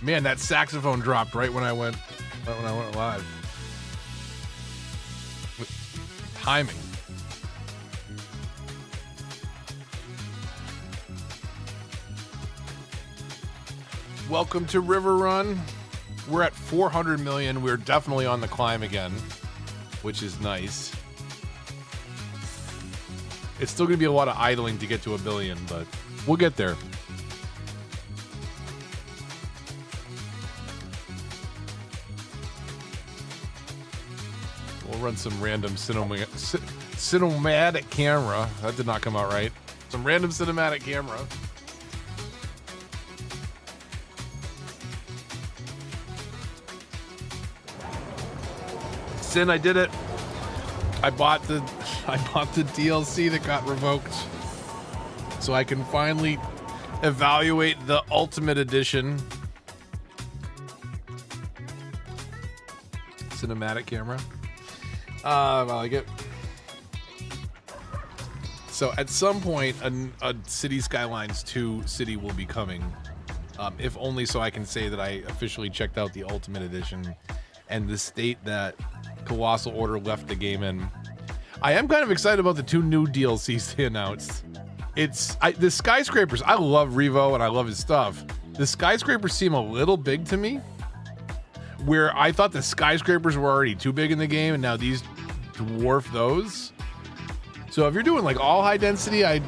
Man, that saxophone dropped right when I went live. With timing. Welcome to Riverrun. We're at 400 million. We're definitely on the climb again, which is nice. It's still going to be a lot of idling to get to 1 billion, but we'll get there. We'll run some random cinematic camera. That did not come out right. Some random cinematic camera. Sin, I did it. I bought the DLC that got revoked, so I can finally evaluate the Ultimate Edition cinematic camera. I like it. So at some point, a City Skylines 2 city will be coming, if only so I can say that I officially checked out the Ultimate Edition and the state that Colossal Order left the game in. I am kind of excited about the 2 new DLCs they announced. The skyscrapers. I love Revo and I love his stuff. The skyscrapers seem a little big to me, where I thought the skyscrapers were already too big in the game, and now these dwarf those. So if you're doing like all high density, I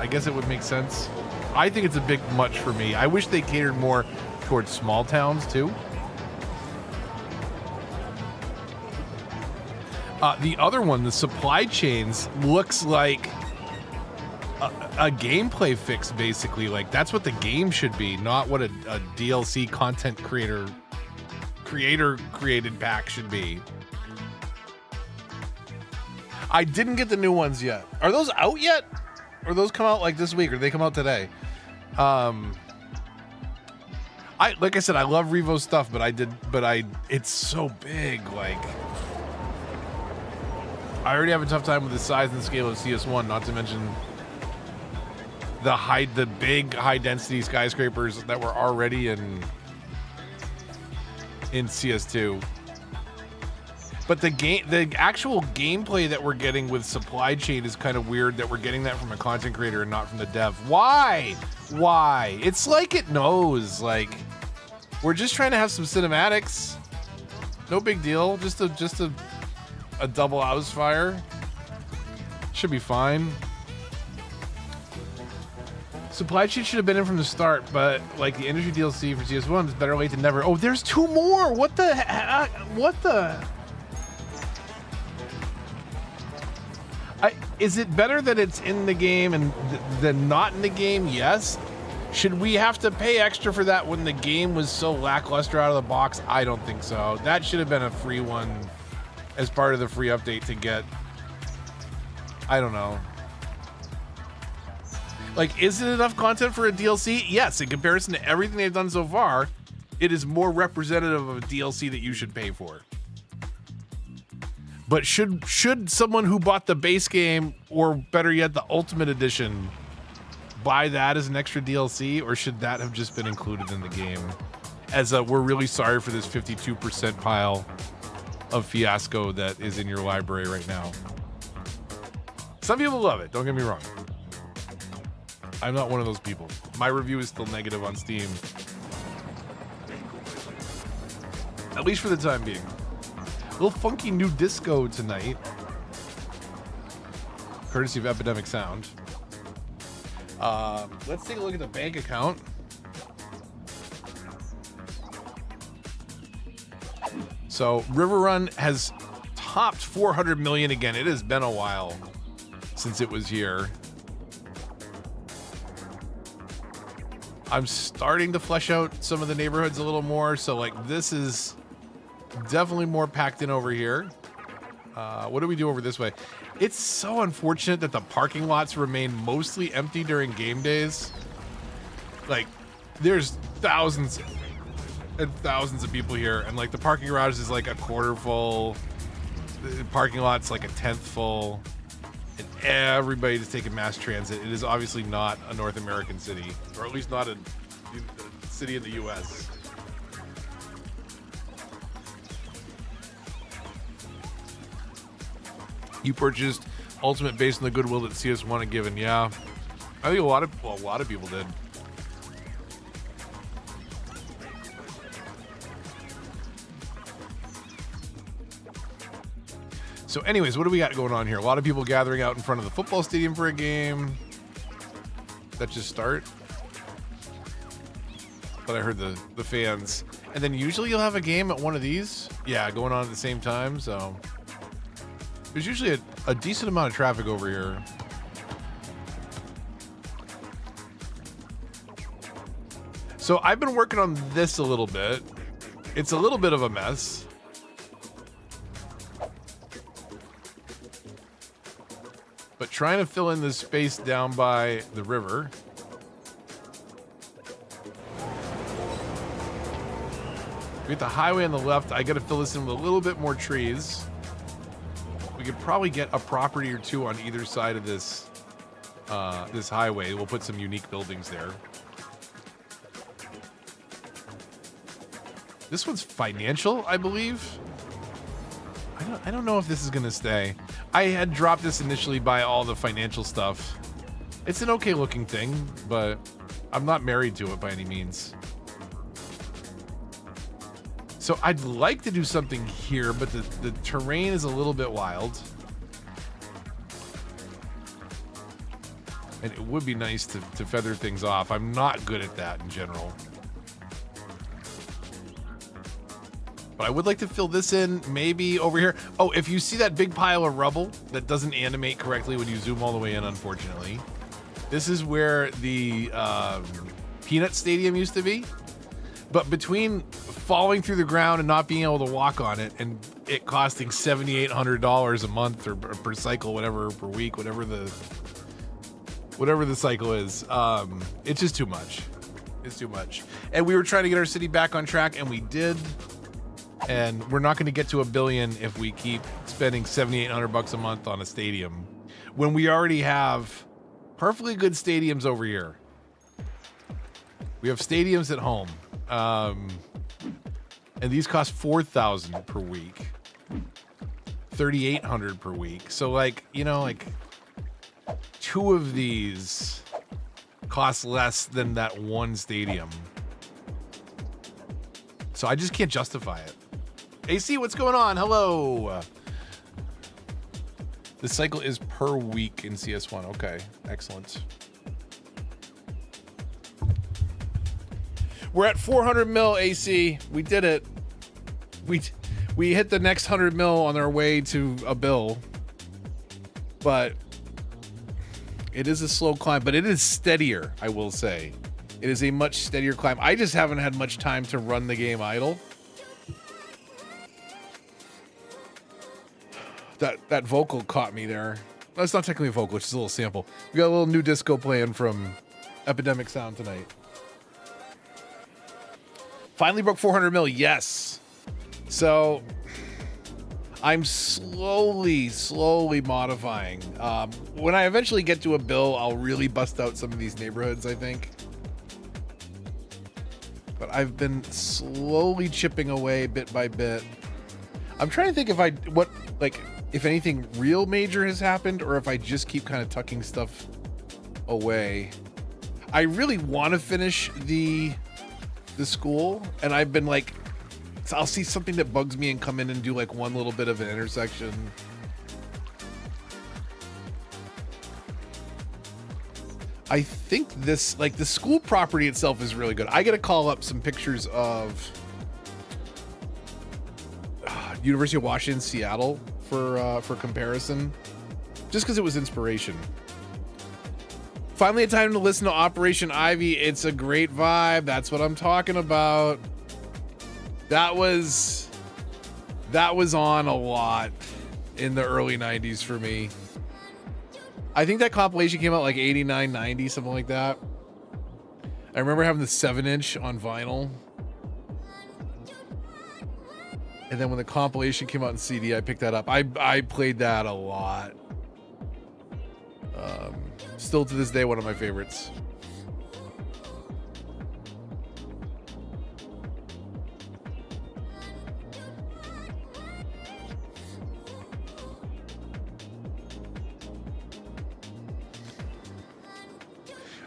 guess it would make sense. I think it's a bit much for me. I wish they catered more towards small towns too. The other one, the supply chains, looks like a gameplay fix, basically. Like, that's what the game should be, not what a DLC content creator created pack should be. I didn't get the new ones yet. Are those out yet? Or those come out like this week, or they come out today? Like I said, I love Revo stuff, but it's so big, like, I already have a tough time with the size and scale of CS1, not to mention the big high density skyscrapers that were already in CS2. But the actual gameplay that we're getting with supply chain is kind of weird, that we're getting that from a content creator and not from the dev. Why? It's like it knows, like, we're just trying to have some cinematics. No big deal. Just a double house fire. Should be fine. Supply chain should have been in from the start, but like the industry DLC for CS1 is better late than never. Oh, there's 2 more. What the heck? What the? Is it better that it's in the game and than not in the game? Yes. Should we have to pay extra for that when the game was so lackluster out of the box? I don't think so. That should have been a free one as part of the free update to get. I don't know. Like, is it enough content for a DLC? Yes, in comparison to everything they've done so far, it is more representative of a DLC that you should pay for. But should someone who bought the base game, or better yet, the Ultimate Edition, buy that as an extra DLC, or should that have just been included in the game? As we're really sorry for this 52% pile of fiasco that is in your library right now. Some people love it, don't get me wrong. I'm not one of those people. My review is still negative on Steam. At least for the time being. A little funky new disco tonight. Courtesy of Epidemic Sound. Let's take a look at the bank account. So Riverrun has topped 400 million again. It has been a while since it was here. I'm starting to flesh out some of the neighborhoods a little more. So like, this is definitely more packed in over here. What do we do over this way? It's so unfortunate that the parking lots remain mostly empty during game days. Like, there's thousands and thousands of people here, and like the parking garage is like a quarter full. The parking lot's like a 10th full. And everybody's taking mass transit. It is obviously not a North American city, or at least not a city in the US. You purchased Ultimate based on the goodwill that CS1 had given. Yeah, I think a lot of people did. So anyways, what do we got going on here? A lot of people gathering out in front of the football stadium for a game. That just start? But I heard the fans. And then usually you'll have a game at one of these. Yeah, going on at the same time. So there's usually a decent amount of traffic over here. So I've been working on this a little bit. It's a little bit of a mess. But trying to fill in this space down by the river. We got the highway on the left. I got to fill this in with a little bit more trees. We could probably get a property or two on either side of this this highway. We'll put some unique buildings there. This one's financial, I believe. I don't know if this is gonna stay. I had dropped this initially by all the financial stuff. It's an okay looking thing, but I'm not married to it by any means. So I'd like to do something here, but the terrain is a little bit wild. And it would be nice to feather things off. I'm not good at that in general. But I would like to fill this in maybe over here. Oh, if you see that big pile of rubble that doesn't animate correctly when you zoom all the way in, unfortunately. This is where the Peanut Stadium used to be. But between falling through the ground and not being able to walk on it and it costing $7,800 a month or per cycle, whatever, per week, whatever the cycle is, it's just too much. It's too much. And we were trying to get our city back on track, and we did. And we're not going to get to $1 billion if we keep spending $7,800 a month on a stadium when we already have perfectly good stadiums over here. We have stadiums at home, and these cost $4,000 per week, $3,800 per week. So, like, you know, like 2 of these cost less than that one stadium. So I just can't justify it. AC, what's going on? Hello. The cycle is per week in CS1. Okay, excellent. We're at 400 mil, AC. We did it. We hit the next 100 mil on our way to a bill. But it is a slow climb, but it is steadier, I will say. It is a much steadier climb. I just haven't had much time to run the game idle. That vocal caught me there. That's not technically a vocal, it's just a little sample. We got a little new disco playing from Epidemic Sound tonight. Finally broke 400 mil, yes. So I'm slowly modifying. When I eventually get to a bill, I'll really bust out some of these neighborhoods, I think. But I've been slowly chipping away bit by bit. I'm trying to think if anything real major has happened, or if I just keep kind of tucking stuff away. I really want to finish the school, and I've been like, so I'll see something that bugs me and come in and do like one little bit of an intersection. I think this, like, the school property itself is really good. I got to call up some pictures of University of Washington, Seattle for comparison, just because it was inspiration. Finally, a time to listen to Operation Ivy. It's a great vibe. That's what I'm talking about. That was on a lot in the early 90s for me. I think that compilation came out like 89, 90, something like that. I remember having the 7-inch on vinyl. And then when the compilation came out in CD, I picked that up. I played that a lot. Still to this day, one of my favorites.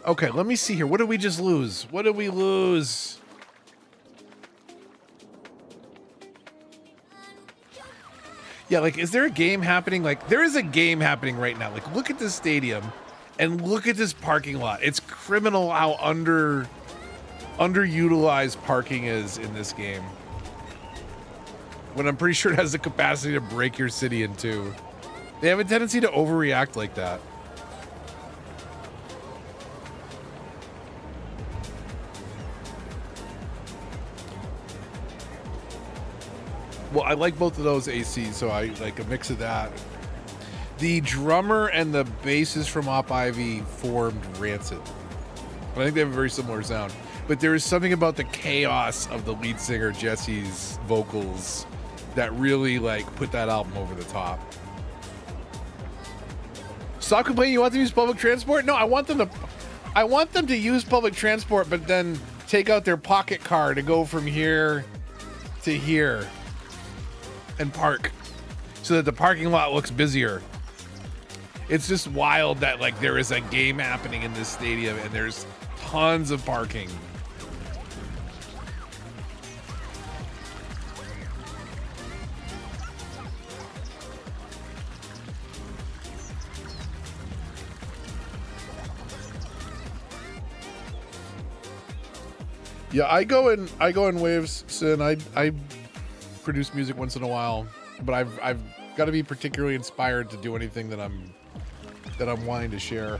Okay, let me see here. What did we just lose? What did we lose? Yeah, like, is there a game happening? Like, there is a game happening right now. Like, look at this stadium and look at this parking lot. It's criminal how underutilized parking is in this game. When I'm pretty sure it has the capacity to break your city in two. They have a tendency to overreact like that. Well, I like both of those ACs, so I like a mix of that. The drummer and the bassist from Op Ivy formed Rancid. I think they have a very similar sound. But there is something about the chaos of the lead singer Jesse's vocals that really like put that album over the top. Stop complaining. You want them to use public transport? No, I want them to use public transport, but then take out their pocket car to go from here to here and park so that the parking lot looks busier. It's just wild that like there is a game happening in this stadium and there's tons of parking. Yeah, I go in waves, Sin. I produce music once in a while, but I've got to be particularly inspired to do anything that I'm wanting to share.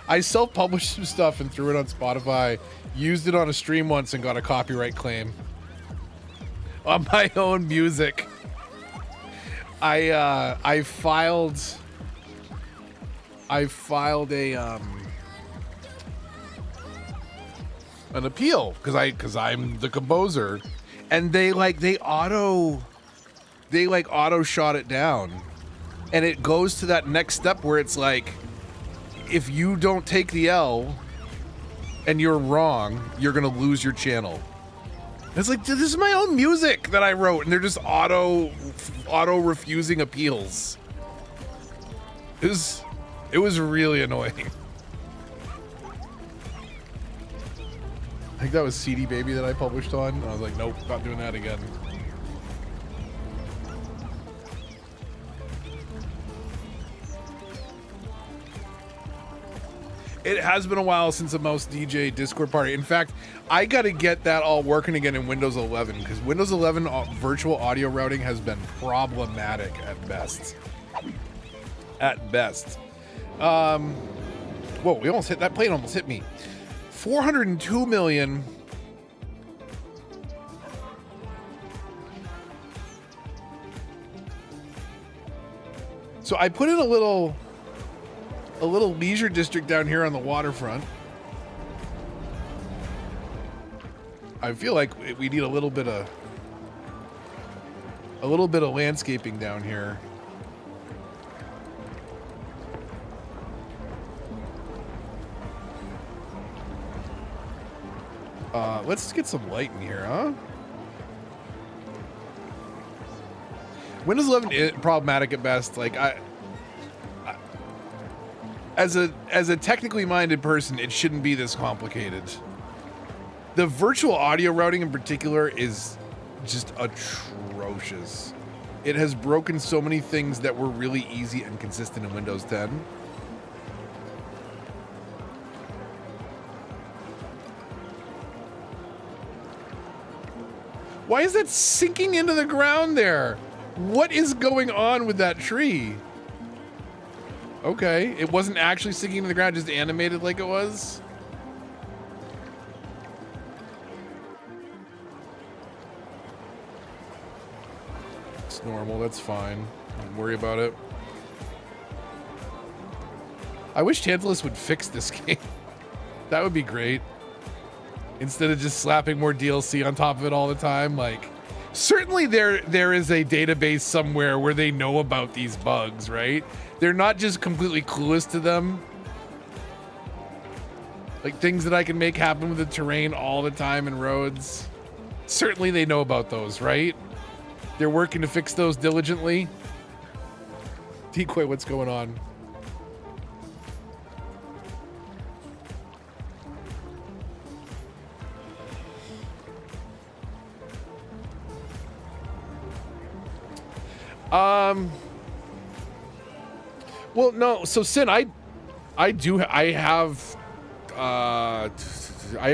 I self-published some stuff and threw it on Spotify, used it on a stream once and got a copyright claim on my own music. I filed an appeal because I'm the composer, and they auto shot it down, and it goes to that next step where it's like, if you don't take the L and you're wrong, you're gonna lose your channel. And it's like, this is my own music that I wrote, and they're just auto refusing appeals. It was really annoying. I think that was CD Baby that I published on. I was like, nope, not doing that again. It has been a while since the Mouse DJ Discord party. In fact, I got to get that all working again in Windows 11 because Windows 11 virtual audio routing has been problematic at best. At best. Whoa, we almost hit that plane. Almost hit me. 402 million. So I put in a little leisure district down here on the waterfront. I feel like we need a little bit of landscaping down here. Let's get some light in here, huh? Windows 11 is problematic at best. Like as a technically minded person, it shouldn't be this complicated. The virtual audio routing in particular is just atrocious. It has broken so many things that were really easy and consistent in Windows 10. Why is that sinking into the ground there? What is going on with that tree? Okay, it wasn't actually sinking into the ground, just animated like it was. It's normal, that's fine. Don't worry about it. I wish Tantalus would fix this game. That would be great. Instead of just slapping more DLC on top of it all the time, like, certainly there is a database somewhere where they know about these bugs, right? They're not just completely clueless to them. Like things that I can make happen with the terrain all the time in roads. Certainly they know about those, right? They're working to fix those diligently. Decoy, what's going on? Well, no. So Sin, I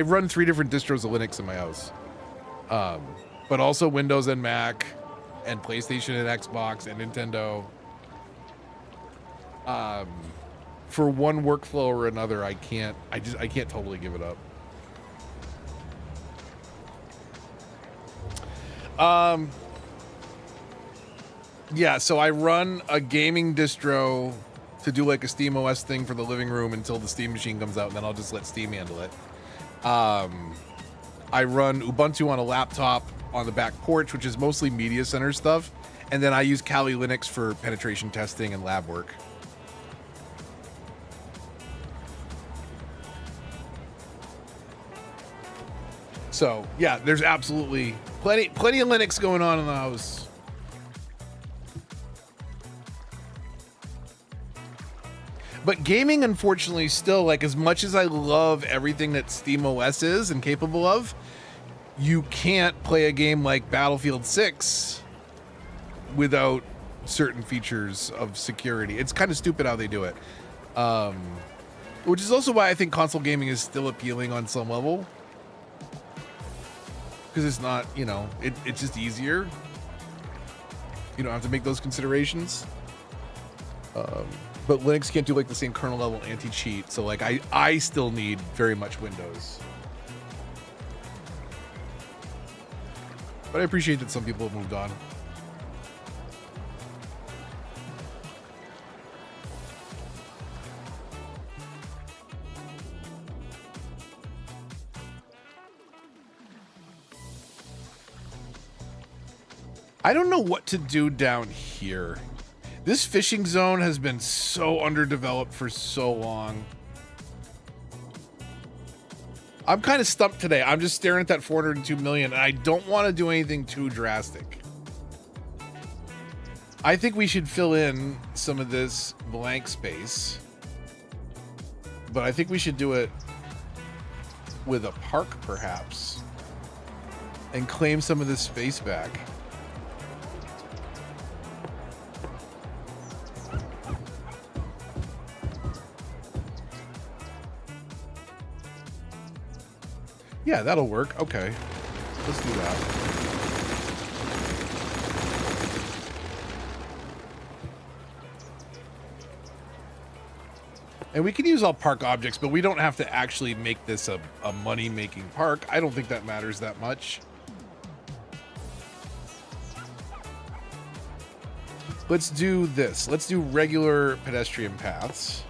run 3 different distros of Linux in my house, but also Windows and Mac, and PlayStation and Xbox and Nintendo. For one workflow or another, I can't totally give it up. Yeah, so I run a gaming distro to do like a Steam OS thing for the living room until the Steam machine comes out, and then I'll just let Steam handle it. I run Ubuntu on a laptop on the back porch, which is mostly media center stuff, and then I use Kali Linux for penetration testing and lab work. So yeah, there's absolutely plenty of Linux going on in the house. But gaming, unfortunately, still, like, as much as I love everything that SteamOS is and capable of, you can't play a game like Battlefield 6 without certain features of security. It's kind of stupid how they do it. Which is also why I think console gaming is still appealing on some level. Because it's not, you know, it's just easier. You don't have to make those considerations. But Linux can't do like the same kernel level anti-cheat, so like I still need very much Windows. But I appreciate that some people have moved on. I don't know what to do down here. This fishing zone has been so underdeveloped for so long. I'm kind of stumped today. I'm just staring at that 402 million, and I don't want to do anything too drastic. I think we should fill in some of this blank space, but I think we should do it with a park, perhaps, and claim some of this space back. Yeah, that'll work. Okay. Let's do that. And we can use all park objects, but we don't have to actually make this a money-making park. I don't think that matters that much. Let's do this. Let's do regular pedestrian paths.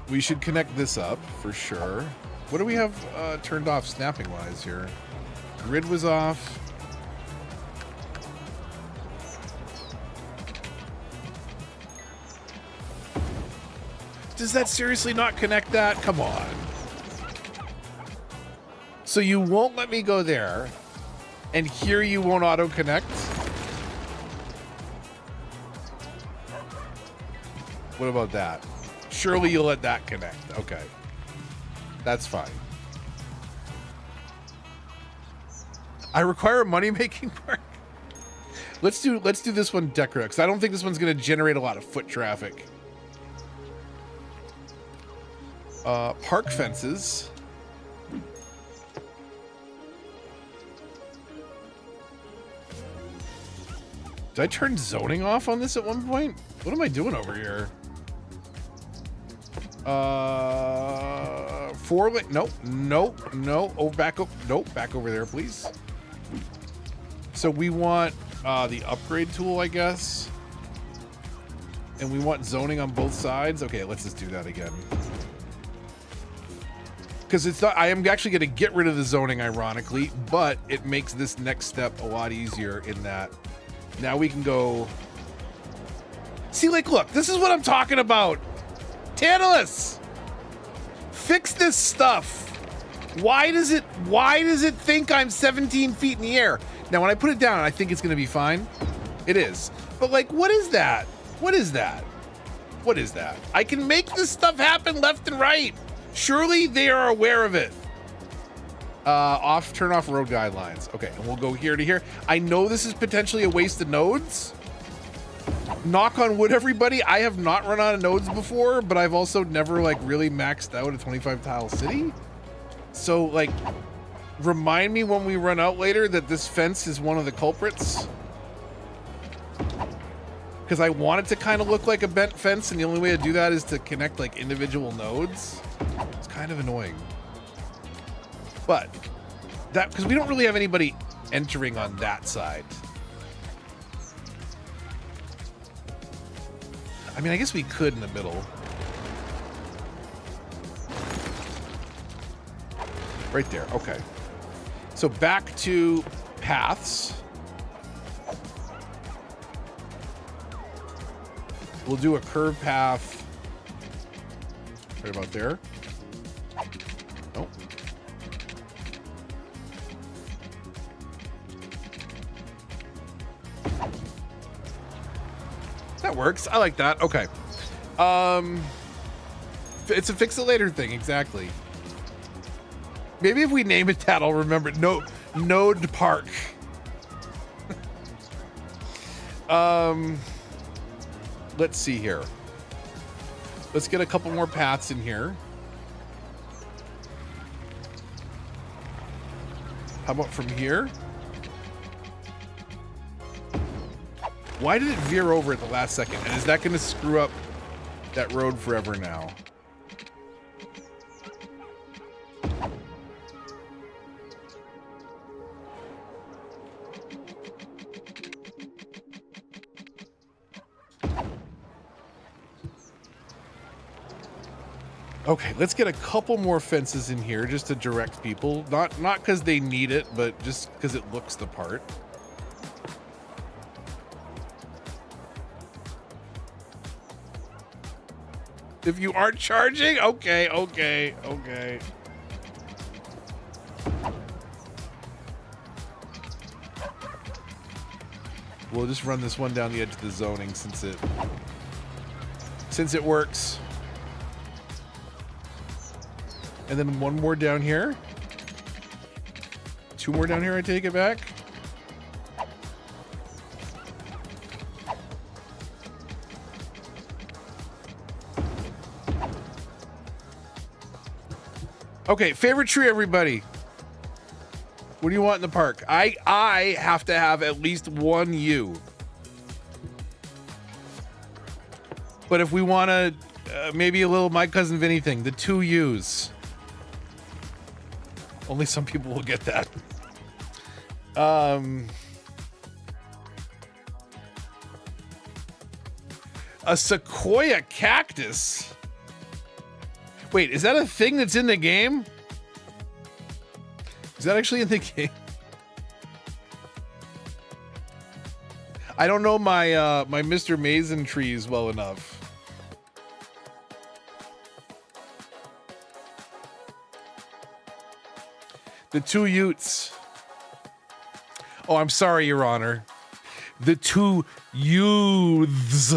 We should connect this up for sure. What do we have turned off snapping wise here? Grid was off. Does that seriously not connect that? Come on. So you won't let me go there, and here you won't auto connect? What about that? Surely you'll let that connect. Okay. That's fine. I require a money-making park. Let's do this one Decra, because I don't think this one's going to generate a lot of foot traffic. Park fences. Did I turn zoning off on this at one point? What am I doing over here? 4-lane. Nope. Oh, back up. Nope. Back over there, please. So we want the upgrade tool, I guess. And we want zoning on both sides. Okay, let's just do that again. Because it's not, I am actually going to get rid of the zoning, ironically, but it makes this next step a lot easier in that now we can go. See, like, look, this is what I'm talking about. Tantalus, fix this stuff. Why does it think I'm 17 feet in the air? Now, when I put it down, I think it's going to be fine. It is. But, like, what is that? What is that? What is that? I can make this stuff happen left and right. Surely they are aware of it. Turn off road guidelines. Okay, and we'll go here to here. I know this is potentially a waste of nodes. Knock on wood, everybody. I have not run out of nodes before, but I've also never like really maxed out a 25 tile city. So like, remind me when we run out later that this fence is one of the culprits. Because I want it to kind of look like a bent fence, and the only way to do that is to connect like individual nodes. It's kind of annoying. But that, because we don't really have anybody entering on that side. I mean, I guess we could in the middle. Right there, okay. So back to paths. We'll do a curved path right about there. Nope. That works. I like that. Okay. It's a fix it later thing, exactly. Maybe if we name it that, I'll remember. Node Park. Let's see here. Let's get a couple more paths in here. How about from here? Why did it veer over at the last second? And is that going to screw up that road forever now? Okay, let's get a couple more fences in here just to direct people. Not because they need it, but just because it looks the part. If you aren't charging, okay. We'll just run this one down the edge of the zoning since it works. And then one more down here. Two more down here, I take it back. Okay, favorite tree, everybody. What do you want in the park? I have to have at least one U. But if we want to, maybe a little My Cousin Vinny thing, the 2 U's. Only some people will get that. A sequoia cactus. Wait, is that a thing that's in the game? Is that actually in the game? I don't know my my Mr. Mason trees well enough. The 2 Utes. Oh, I'm sorry, Your Honor. The 2 youths.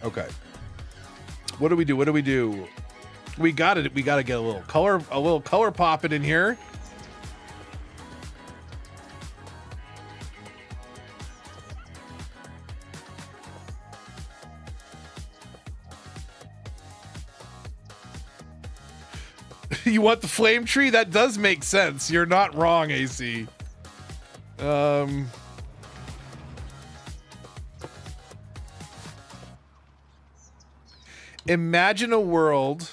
Okay. What do we do? We got it. We got to get a little color pop it in here. You want the flame tree? That does make sense. You're not wrong, AC. Imagine a world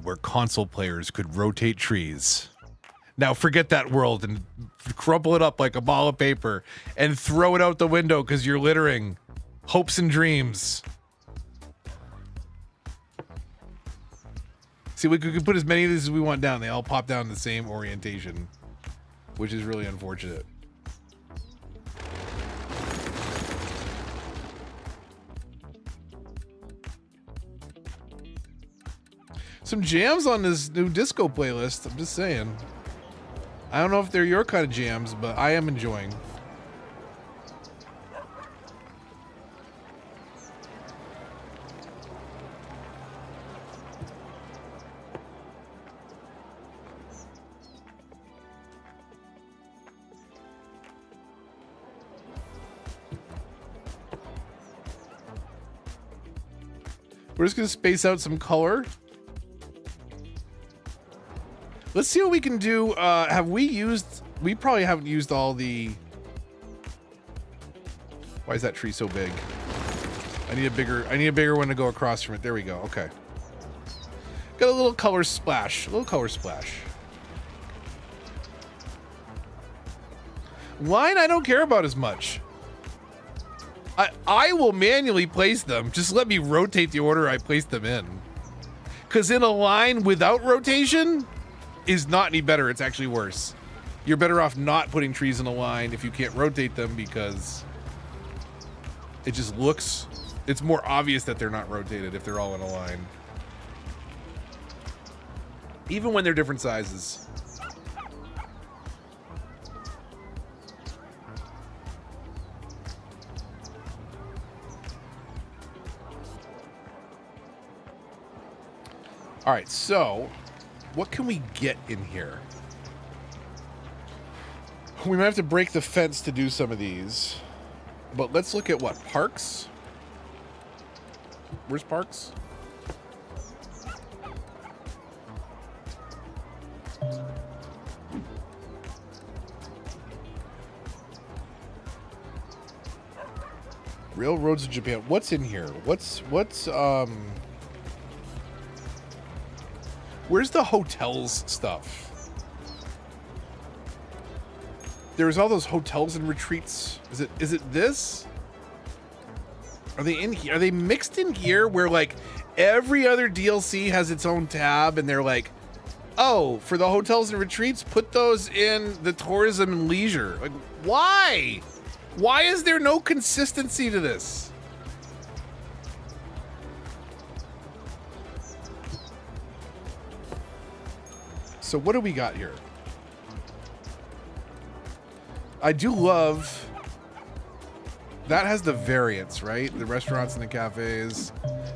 where console players could rotate trees. Now forget that world and crumple it up like a ball of paper and throw it out the window because you're littering hopes and dreams. See, we could put as many of these as we want down. They all pop down in the same orientation, which is really unfortunate. Some jams on this new disco playlist. I'm just saying. I don't know if they're your kind of jams, but I am enjoying. We're just gonna space out some color. Let's see what we can do. Have we used? We probably haven't used all the. Why is that tree so big? I need a bigger one to go across from it. There we go. Okay. Got a little color splash. A little color splash. Line I don't care about as much. I will manually place them. Just let me rotate the order I place them in. Because in a line without rotation is not any better. It's actually worse. You're better off not putting trees in a line if you can't rotate them, because it just looks, it's more obvious that they're not rotated if they're all in a line. Even when they're different sizes. All right, so what can we get in here? We might have to break the fence to do some of these, but let's look at what? Parks? Where's Parks? Railroads of Japan. What's in here? Where's the hotels stuff? There's all those hotels and retreats. Is it this? Are they in here? Are they mixed in here where like every other DLC has its own tab and they're like, oh, for the hotels and retreats, put those in the tourism and leisure. Like, why? Why is there no consistency to this? So what do we got here? I do love that has the variants, right? The restaurants and the cafes.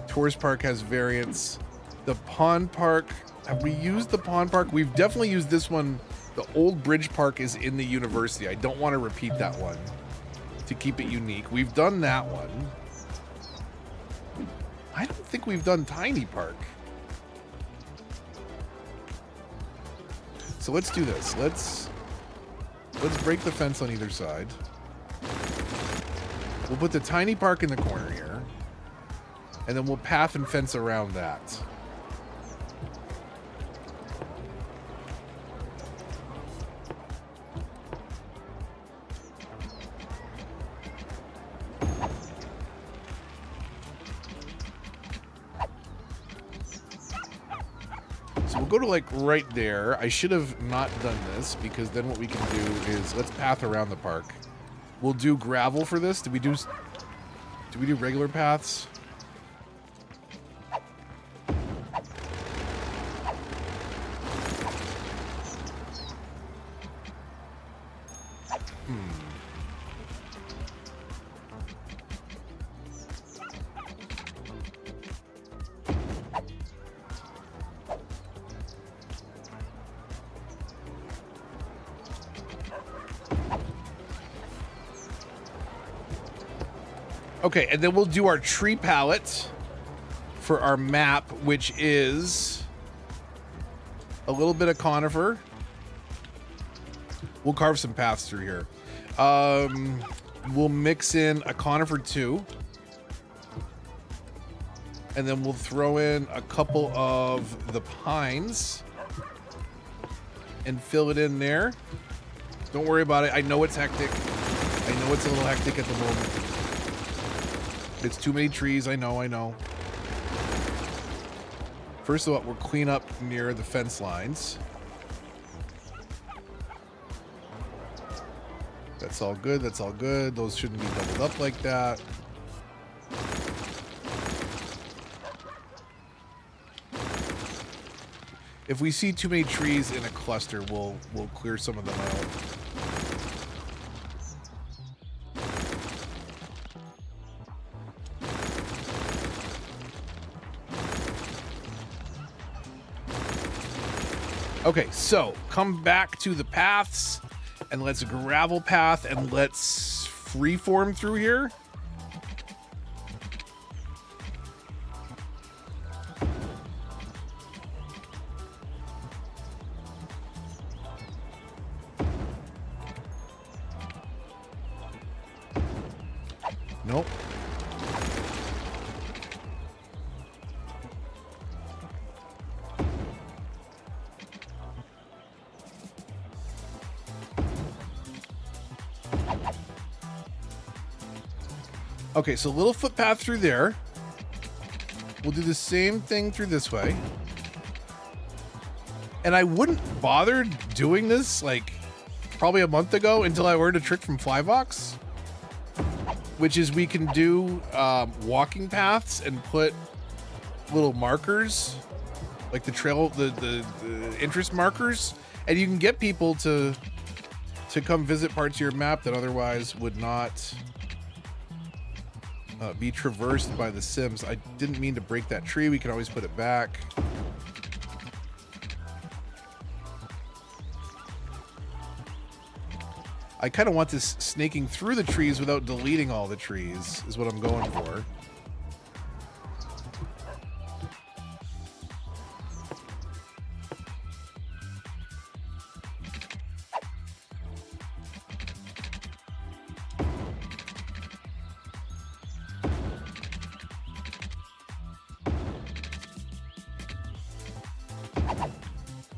Tourist Park has variants. The Pond Park, have we used the Pond Park? We've definitely used this one. The Old Bridge Park is in the university. I don't want to repeat that one to keep it unique. We've done that one. I don't think we've done Tiny Park. So let's do this. Let's break the fence on either side. We'll put the Tiny Park in the corner here. And then we'll path and fence around that. So we'll go to like right there. I should have not done this, because then what we can do is let's path around the park. We'll do gravel for this. Do we do regular paths? Okay, and then we'll do our tree palette for our map, which is a little bit of conifer. We'll carve some paths through here. We'll mix in a conifer too. And then we'll throw in a couple of the pines and fill it in there. Don't worry about it. I know it's hectic. I know it's a little hectic at the moment. It's too many trees. I know. First of all, we'll clean up near the fence lines. That's all good. That's all good. Those shouldn't be doubled up like that. If we see too many trees in a cluster, we'll clear some of them out. Okay, so come back to the paths and let's gravel path and let's freeform through here. Nope. Okay, so a little footpath through there. We'll do the same thing through this way. And I wouldn't bother doing this like probably a month ago until I learned a trick from Flyvox, which is we can do walking paths and put little markers, like the trail, the interest markers, and you can get people to come visit parts of your map that otherwise would not be traversed by the Sims. I didn't mean to break that tree. We can always put it back. I kind of want this snaking through the trees without deleting all the trees, is what I'm going for.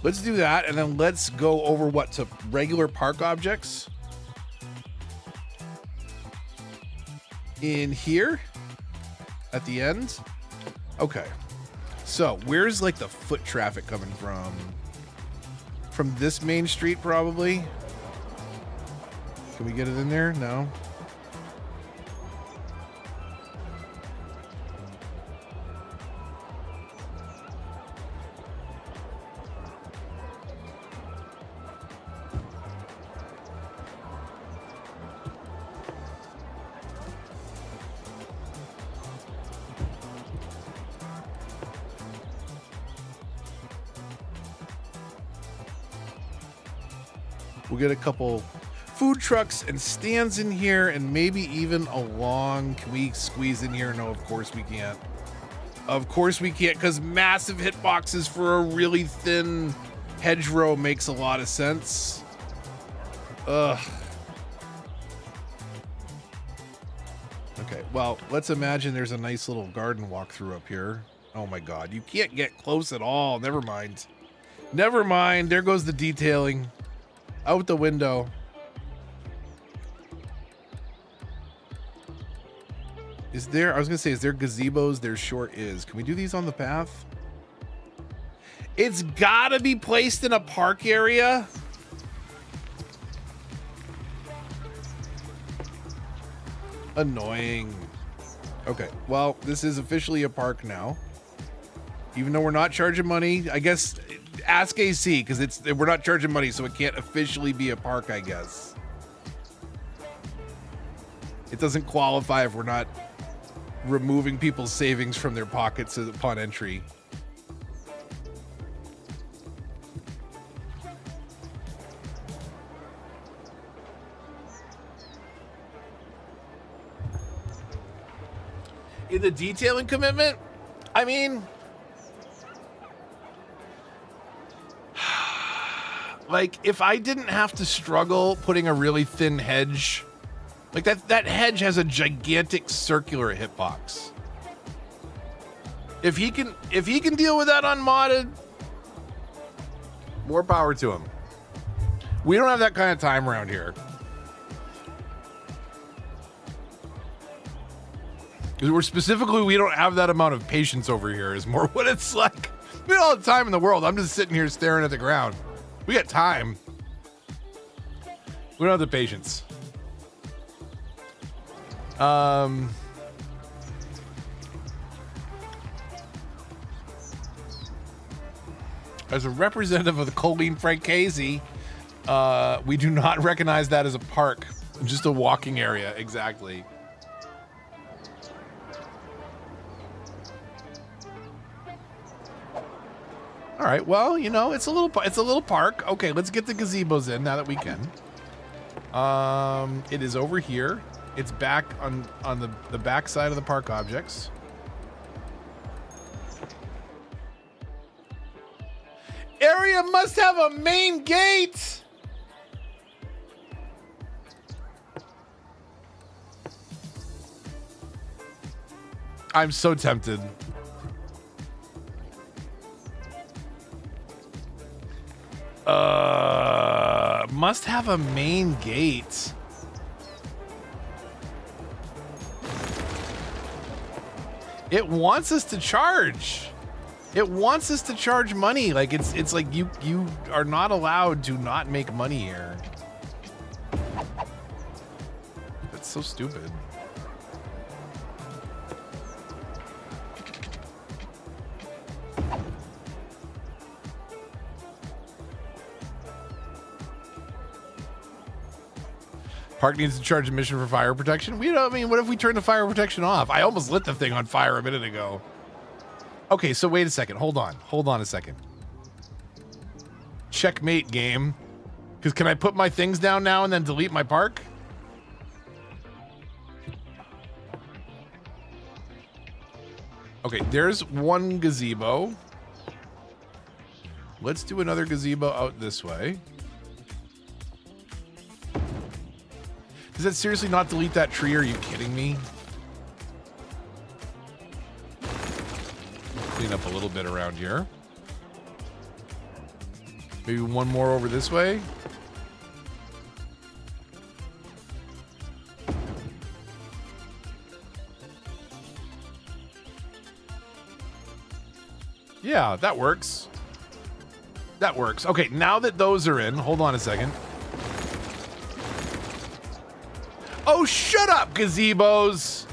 Let's do that, and then let's go over what to regular park objects. In here at the end. Okay, so where's like the foot traffic coming from? From this main street, probably. Can we get it in there? No. We'll get a couple food trucks and stands in here, and maybe even a long... Can we squeeze in here? No, of course we can't. Of course we can't, because massive hitboxes for a really thin hedgerow makes a lot of sense. Ugh. Okay, well, let's imagine there's a nice little garden walkthrough up here. Oh my god, you can't get close at all. Never mind. Never mind. There goes the detailing. Out the window. Is there, I was gonna say, is there gazebos? There sure is. Can we do these on the path? It's gotta be placed in a park area. Annoying. Okay, well, this is officially a park now. Even though we're not charging money, I guess ask AC, because we're not charging money, so it can't officially be a park, I guess. It doesn't qualify if we're not removing people's savings from their pockets upon entry. In the detailing commitment, I mean, like, if I didn't have to struggle putting a really thin hedge, like that hedge has a gigantic circular hitbox. If he can deal with that unmodded, more power to him. We don't have that kind of time around here. We don't have that amount of patience over here, is more what it's like. We got all the time in the world. I'm just sitting here staring at the ground. We got time. We don't have the patience. As a representative of the Colleen Francese, we do not recognize that as a park, just a walking area. Exactly. All right. Well, you know, it's a little park. Okay, let's get the gazebos in now that we can. It is over here. It's back on the back side of the park objects. Area must have a main gate. I'm so tempted. Must have a main gate. It wants us to charge. It wants us to charge money. Like it's like you are not allowed to not make money here. That's so stupid. Park needs to charge admission for fire protection. We don't. I mean, what if we turn the fire protection off? I almost lit the thing on fire a minute ago. Okay, so wait a second. Hold on a second. Checkmate game. Because can I put my things down now and then delete my park? Okay, there's one gazebo. Let's do another gazebo out this way. Does that seriously not delete that tree? Are you kidding me? Clean up a little bit around here. Maybe one more over this way. Yeah, that works. That works. Okay, now that those are in, hold on a second. Oh, shut up, gazebos!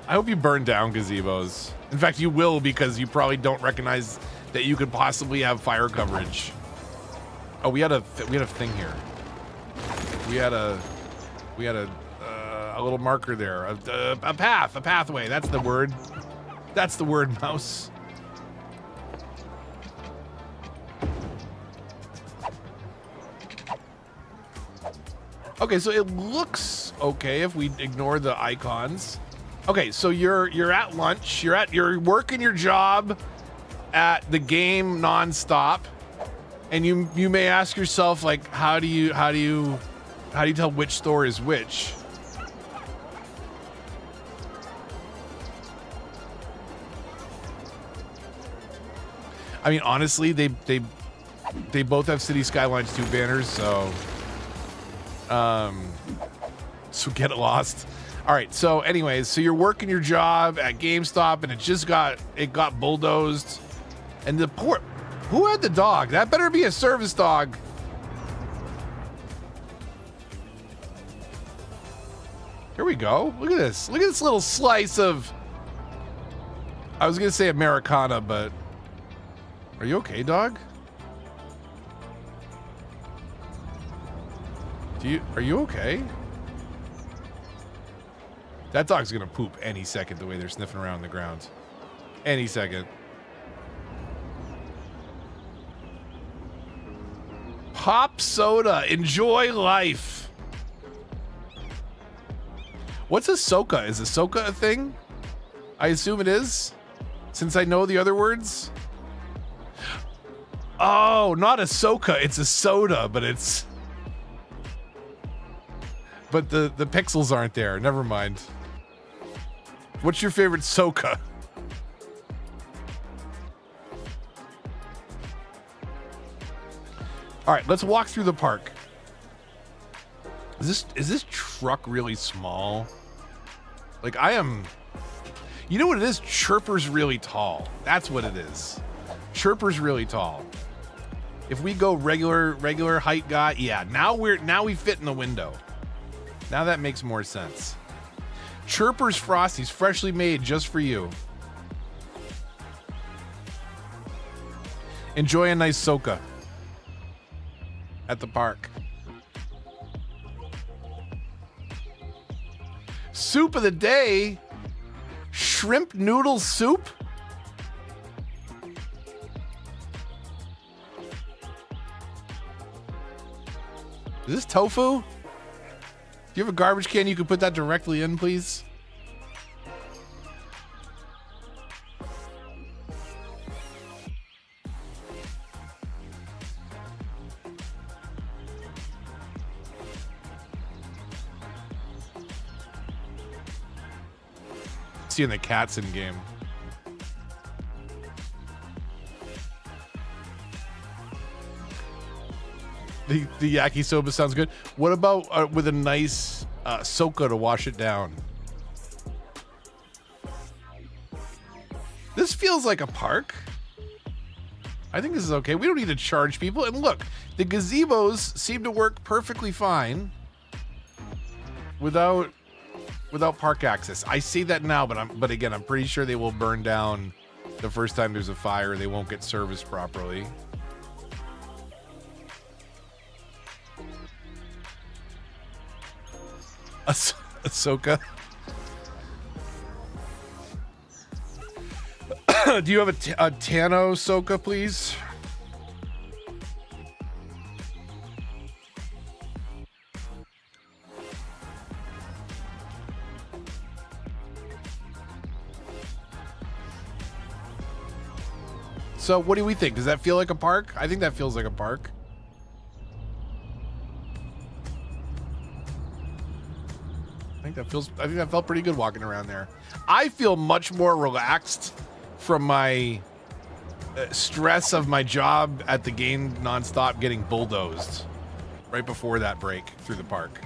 I hope you burn down gazebos. In fact, you will, because you probably don't recognize that you could possibly have fire coverage. Oh, we had a thing here. We had a little marker there. A path, a pathway. That's the word. That's the word, mouse. Okay, so it looks okay if we ignore the icons. Okay, so you're at lunch. You're working your job at the game nonstop, and you may ask yourself, like, how do you tell which store is which? I mean, honestly, they both have City Skylines 2 banners, so get lost. All right, so anyways, so you're working your job at GameStop, and it got bulldozed, and who had the dog? That better be a service dog. Here we go. Look at this. Look at this little slice of, I was gonna say Americana, but are you okay, dog? Are you okay? That dog's gonna poop any second the way they're sniffing around the ground. Any second. Pop soda. Enjoy life. What's a soca? Is a soca a thing? I assume it is, since I know the other words. Oh, not a soca. It's a soda, but it's... But the pixels aren't there. Never mind. What's your favorite soca? All right, let's walk through the park. Is this truck really small? Like, I am... You know what it is? Chirper's really tall. That's what it is. Chirper's really tall. If we go regular height guy, yeah, now we fit in the window. Now that makes more sense. Chirper's Frosties, freshly made just for you. Enjoy a nice soca at the park. Soup of the day, shrimp noodle soup. Is this tofu? Do you have a garbage can you can put that directly in, please? seeing the cats in game. The yakisoba sounds good. What about with a nice soka to wash it down? This feels like a park. I think this is okay. We don't need to charge people. And look, the gazebos seem to work perfectly fine without park access. I say that now, but again, I'm pretty sure they will burn down the first time there's a fire. They won't get serviced properly. Ahsoka. Do you have a Tano Ahsoka, please? So what do we think? Does that feel like a park? I think that feels like a park. I think that felt pretty good walking around there. I feel much more relaxed from my stress of my job at the game nonstop getting bulldozed right before that break through the park.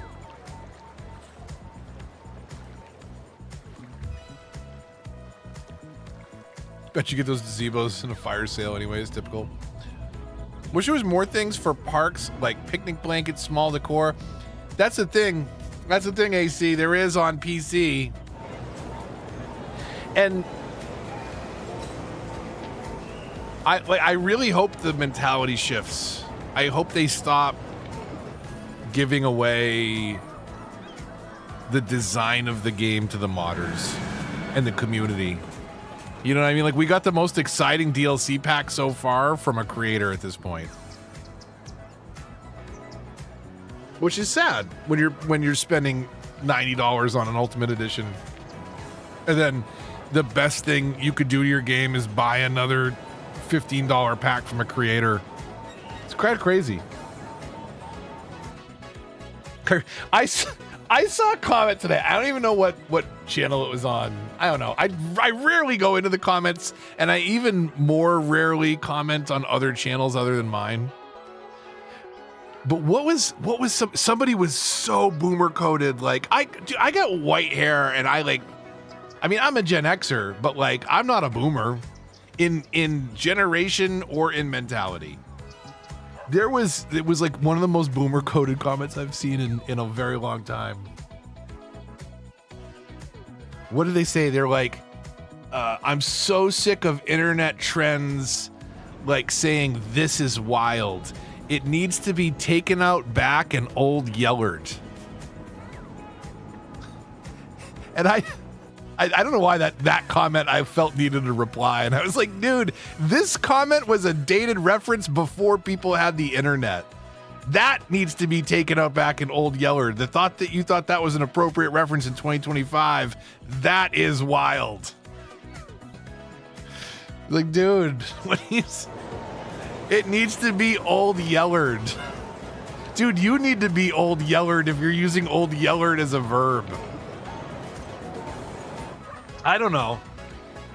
Bet you get those gazebos in a fire sale anyways, typical. Wish there was more things for parks, like picnic blankets, small decor. That's the thing. That's the thing, AC. There is on PC. And I really hope the mentality shifts. I hope they stop giving away the design of the game to the modders and the community. You know what I mean? Like, we got the most exciting DLC pack so far from a creator at this point. Which is sad when you're spending $90 on an Ultimate Edition. And then the best thing you could do to your game is buy another $15 pack from a creator. It's quite crazy. I saw a comment today. I don't even know what channel it was on. I don't know. I rarely go into the comments, and I even more rarely comment on other channels other than mine. But what was somebody was so boomer coded. Like, I got white hair, and I mean, I'm a Gen Xer, but like, I'm not a boomer in generation or in mentality. It was like one of the most boomer coded comments I've seen in a very long time. What did they say? They're like, I'm so sick of internet trends like saying this is wild. It needs to be taken out back and old Yellard. And I don't know why that comment I felt needed a reply. And I was like, dude, this comment was a dated reference before people had the internet. That needs to be taken out back in old Yellard. The thought that you thought that was an appropriate reference in 2025, that is wild. Like, dude, it needs to be old Yellard. Dude, you need to be old Yellard if you're using old Yellard as a verb. I don't know.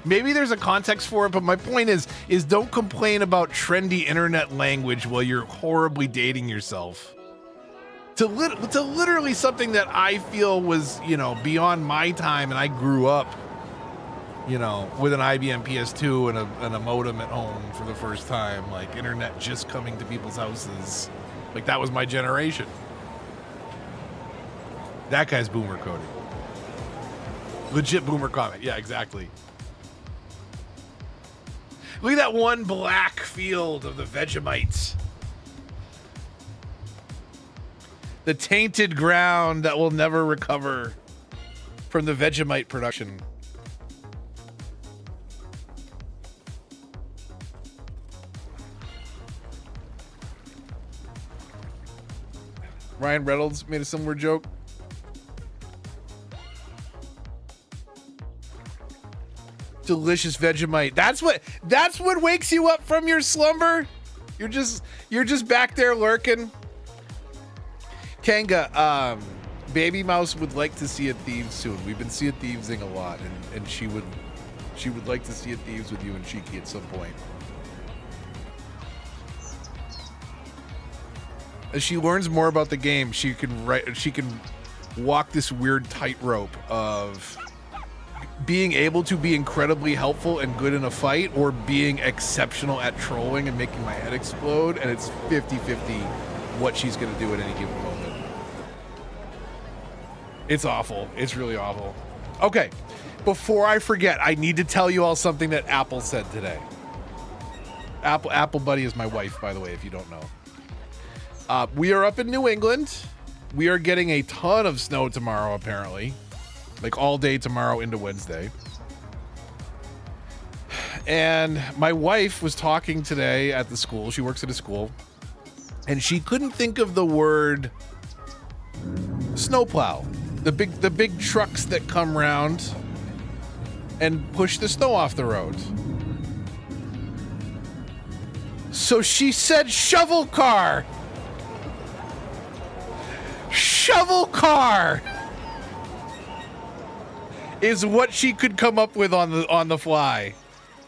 Maybe there's a context for it, but my point is don't complain about trendy internet language while you're horribly dating yourself. To literally something that I feel was, beyond my time, and I grew up, with an IBM PS2 and a modem at home for the first time, like internet just coming to people's houses. Like, that was my generation. That guy's boomer coding. Legit boomer comment. Yeah, exactly. Look at that one black field of the Vegemites. The tainted ground that will never recover from the Vegemite production. Ryan Reynolds made a similar joke. Delicious Vegemite. That's what wakes you up from your slumber. You're just back there lurking. Kanga, Baby Mouse would like to see a Thieves soon. We've been seeing Thievesing a lot, and she would like to see a Thieves with you and Cheeky at some point. As she learns more about the game, she can walk this weird tightrope of being able to be incredibly helpful and good in a fight, or being exceptional at trolling and making my head explode, and it's 50-50 what she's going to do at any given moment. It's awful. It's really awful. Okay, before I forget, I need to tell you all something that Apple said today. Apple Buddy is my wife, by the way, if you don't know. We are up in New England. We are getting a ton of snow tomorrow, apparently. Like all day tomorrow into Wednesday. And my wife was talking today at the school. She works at a school. And she couldn't think of the word snowplow. The big trucks that come around and push the snow off the road. So she said shovel car. Shovel car is what she could come up with on the fly.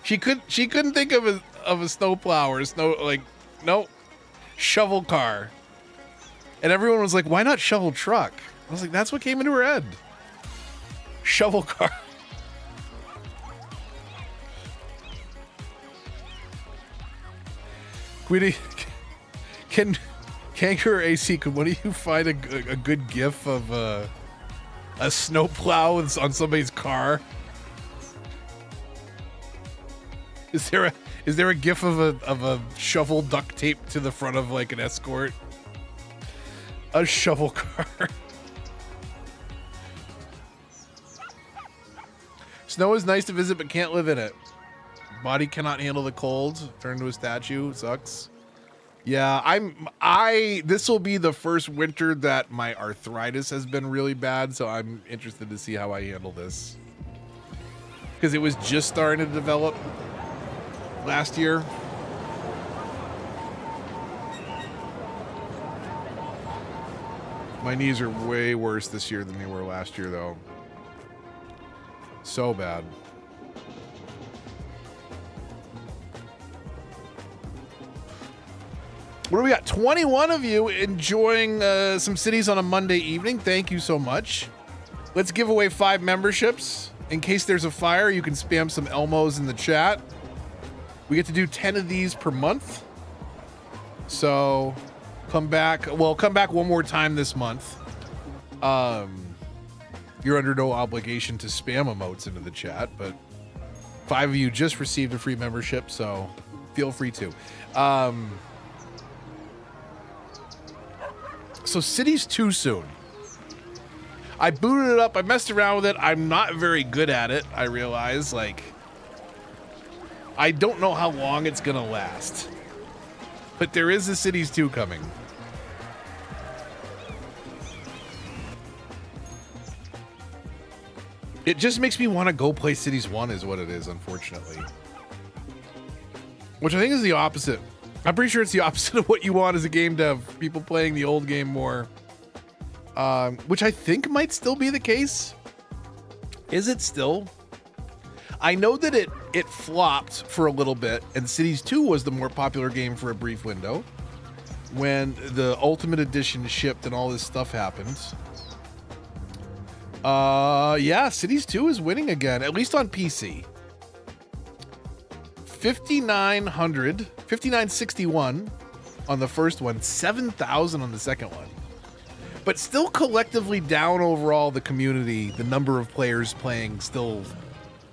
She couldn't think of a snowplow or a snow, like, no, shovel car. And everyone was like, why not shovel truck? I was like, that's what came into her head. Shovel car. Queenie, can Kangaroo AC, could one of you find a good gif of a snowplow on somebody's car? Is there a gif of a shovel duct taped to the front of like an Escort? A shovel car. Snow is nice to visit, but can't live in it. Body cannot handle the cold. Turn into a statue. Sucks. Yeah, this will be the first winter that my arthritis has been really bad, so I'm interested to see how I handle this. Because it was just starting to develop last year. My knees are way worse this year than they were last year, though. So bad. What do we got? 21 of you enjoying some cities on a Monday evening. Thank you so much. Let's give away 5 memberships. In case there's a fire, you can spam some Elmos in the chat. We get to do 10 of these per month. So come back. Well, come back one more time this month. You're under no obligation to spam emotes into the chat, but 5 of you just received a free membership, so feel free to. So Cities too soon. I booted it up. I messed around with it. I'm not very good at it. I realize, like, I don't know how long it's gonna last. But there is a Cities 2 coming. It just makes me want to go play Cities 1 is what it is, unfortunately. Which I think is the opposite. I'm pretty sure it's the opposite of what you want as a game dev. People playing the old game more. Which I think might still be the case. Is it still? I know that it flopped for a little bit, and Cities 2 was the more popular game for a brief window when the Ultimate Edition shipped and all this stuff happened. Yeah, Cities 2 is winning again, at least on PC. 5,961 on the first one, 7,000 on the second one. But still collectively down overall, the community, the number of players playing still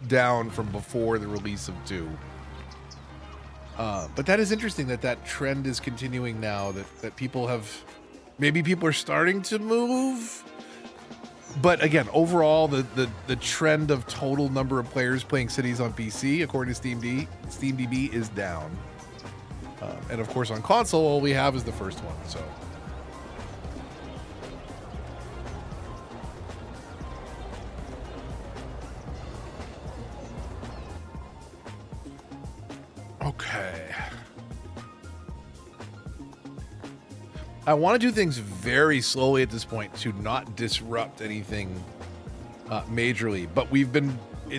down from before the release of 2. But that is interesting that trend is continuing now, that people have, maybe people are starting to move. But again, overall, the trend of total number of players playing Cities on PC, according to SteamDB, is down. And of course, on console, all we have is the first one. So, okay. I want to do things very slowly at this point to not disrupt anything majorly, but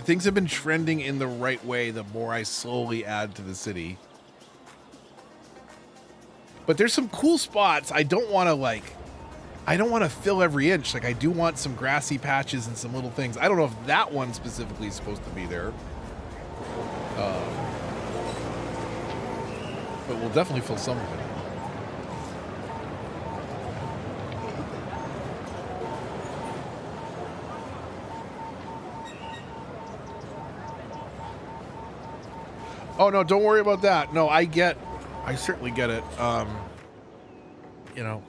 things have been trending in the right way the more I slowly add to the city. But there's some cool spots. I don't want to fill every inch. Like, I do want some grassy patches and some little things. I don't know if that one specifically is supposed to be there. But we'll definitely fill some of it. Oh, no, don't worry about that. No, I certainly get it. You know,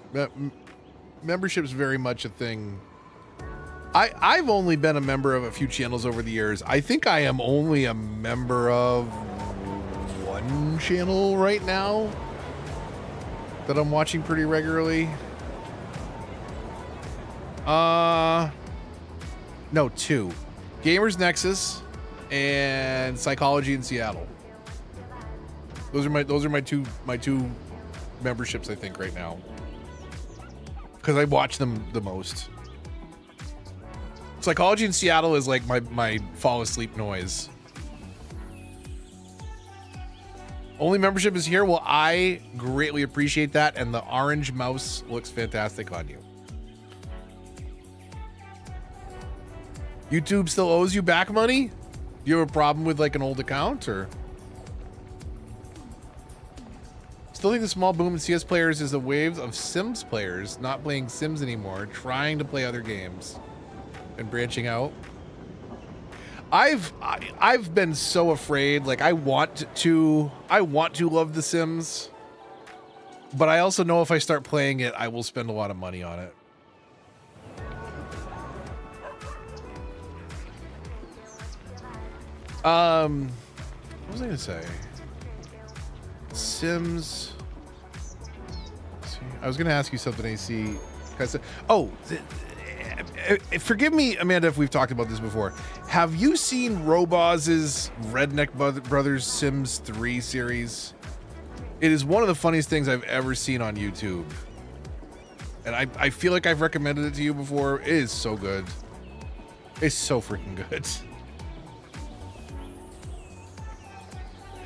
membership's very much a thing. I've only been a member of a few channels over the years. I think I am only a member of one channel right now that I'm watching pretty regularly. No, two. Gamers Nexus and Psychology in Seattle. Those are my two memberships, I think, right now, because I watch them the most. Psychology in Seattle is like my fall asleep noise. Only membership is here. Well, I greatly appreciate that, and the orange mouse looks fantastic on you. YouTube still owes you back money? Do you have a problem with like an old account, or? Still think the small boom in CS players is a wave of Sims players not playing Sims anymore, trying to play other games and branching out. I've been so afraid. Like, I want to love The Sims, but I also know if I start playing it, I will spend a lot of money on it. What was I gonna say? Sims. I was going to ask you something, AC. Oh, forgive me, Amanda, if we've talked about this before. Have you seen Roboz's Redneck Brothers Sims 3 series? It is one of the funniest things I've ever seen on YouTube. And I feel like I've recommended it to you before. It is so good. It's so freaking good.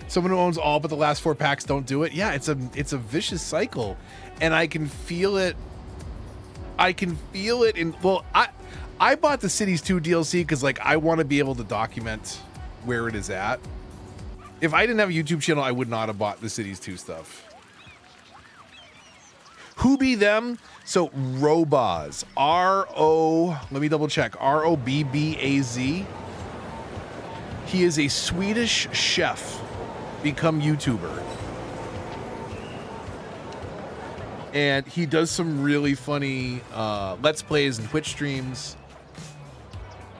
Someone who owns all but the last 4 packs don't do it. Yeah, it's a vicious cycle, and I can feel it. Well, I bought the Cities 2 DLC because, like, I want to be able to document where it is at. If I didn't have a YouTube channel, I would not have bought the Cities 2 stuff. Who be them? So Roboz, let me double check. Robbaz. He is a Swedish chef become YouTuber, and he does some really funny let's plays and Twitch streams.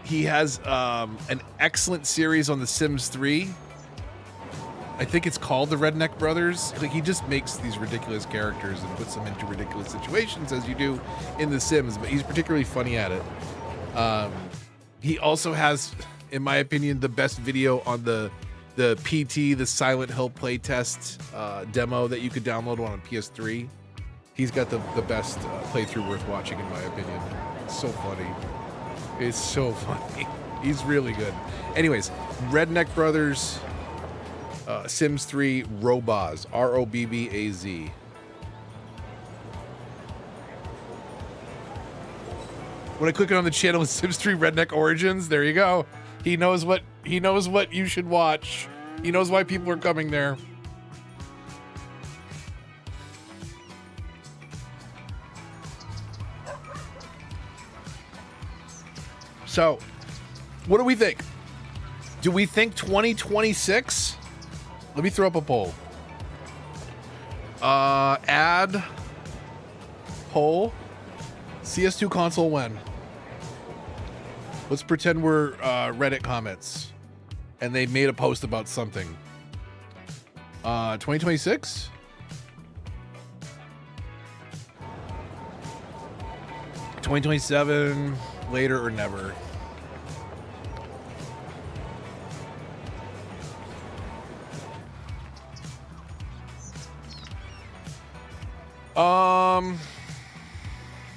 He has an excellent series on The Sims 3. I think it's called the Redneck Brothers. Like, he just makes these ridiculous characters and puts them into ridiculous situations, as you do in The Sims, but he's particularly funny at it. He also has, in my opinion, the best video on the PT, the Silent Hill playtest demo that you could download on a PS3. He's got the best playthrough worth watching, in my opinion. It's so funny. It's so funny. He's really good. Anyways, Redneck Brothers, Sims 3, Robbaz, Robbaz. When I click on the channel, Sims 3 Redneck Origins, there you go. He knows what you should watch. He knows why people are coming there. So, what do we think? Do we think 2026? Let me throw up a poll. Add poll. CS2 console when? Let's pretend we're Reddit comments, and they made a post about something. 2026? $2027, later or never.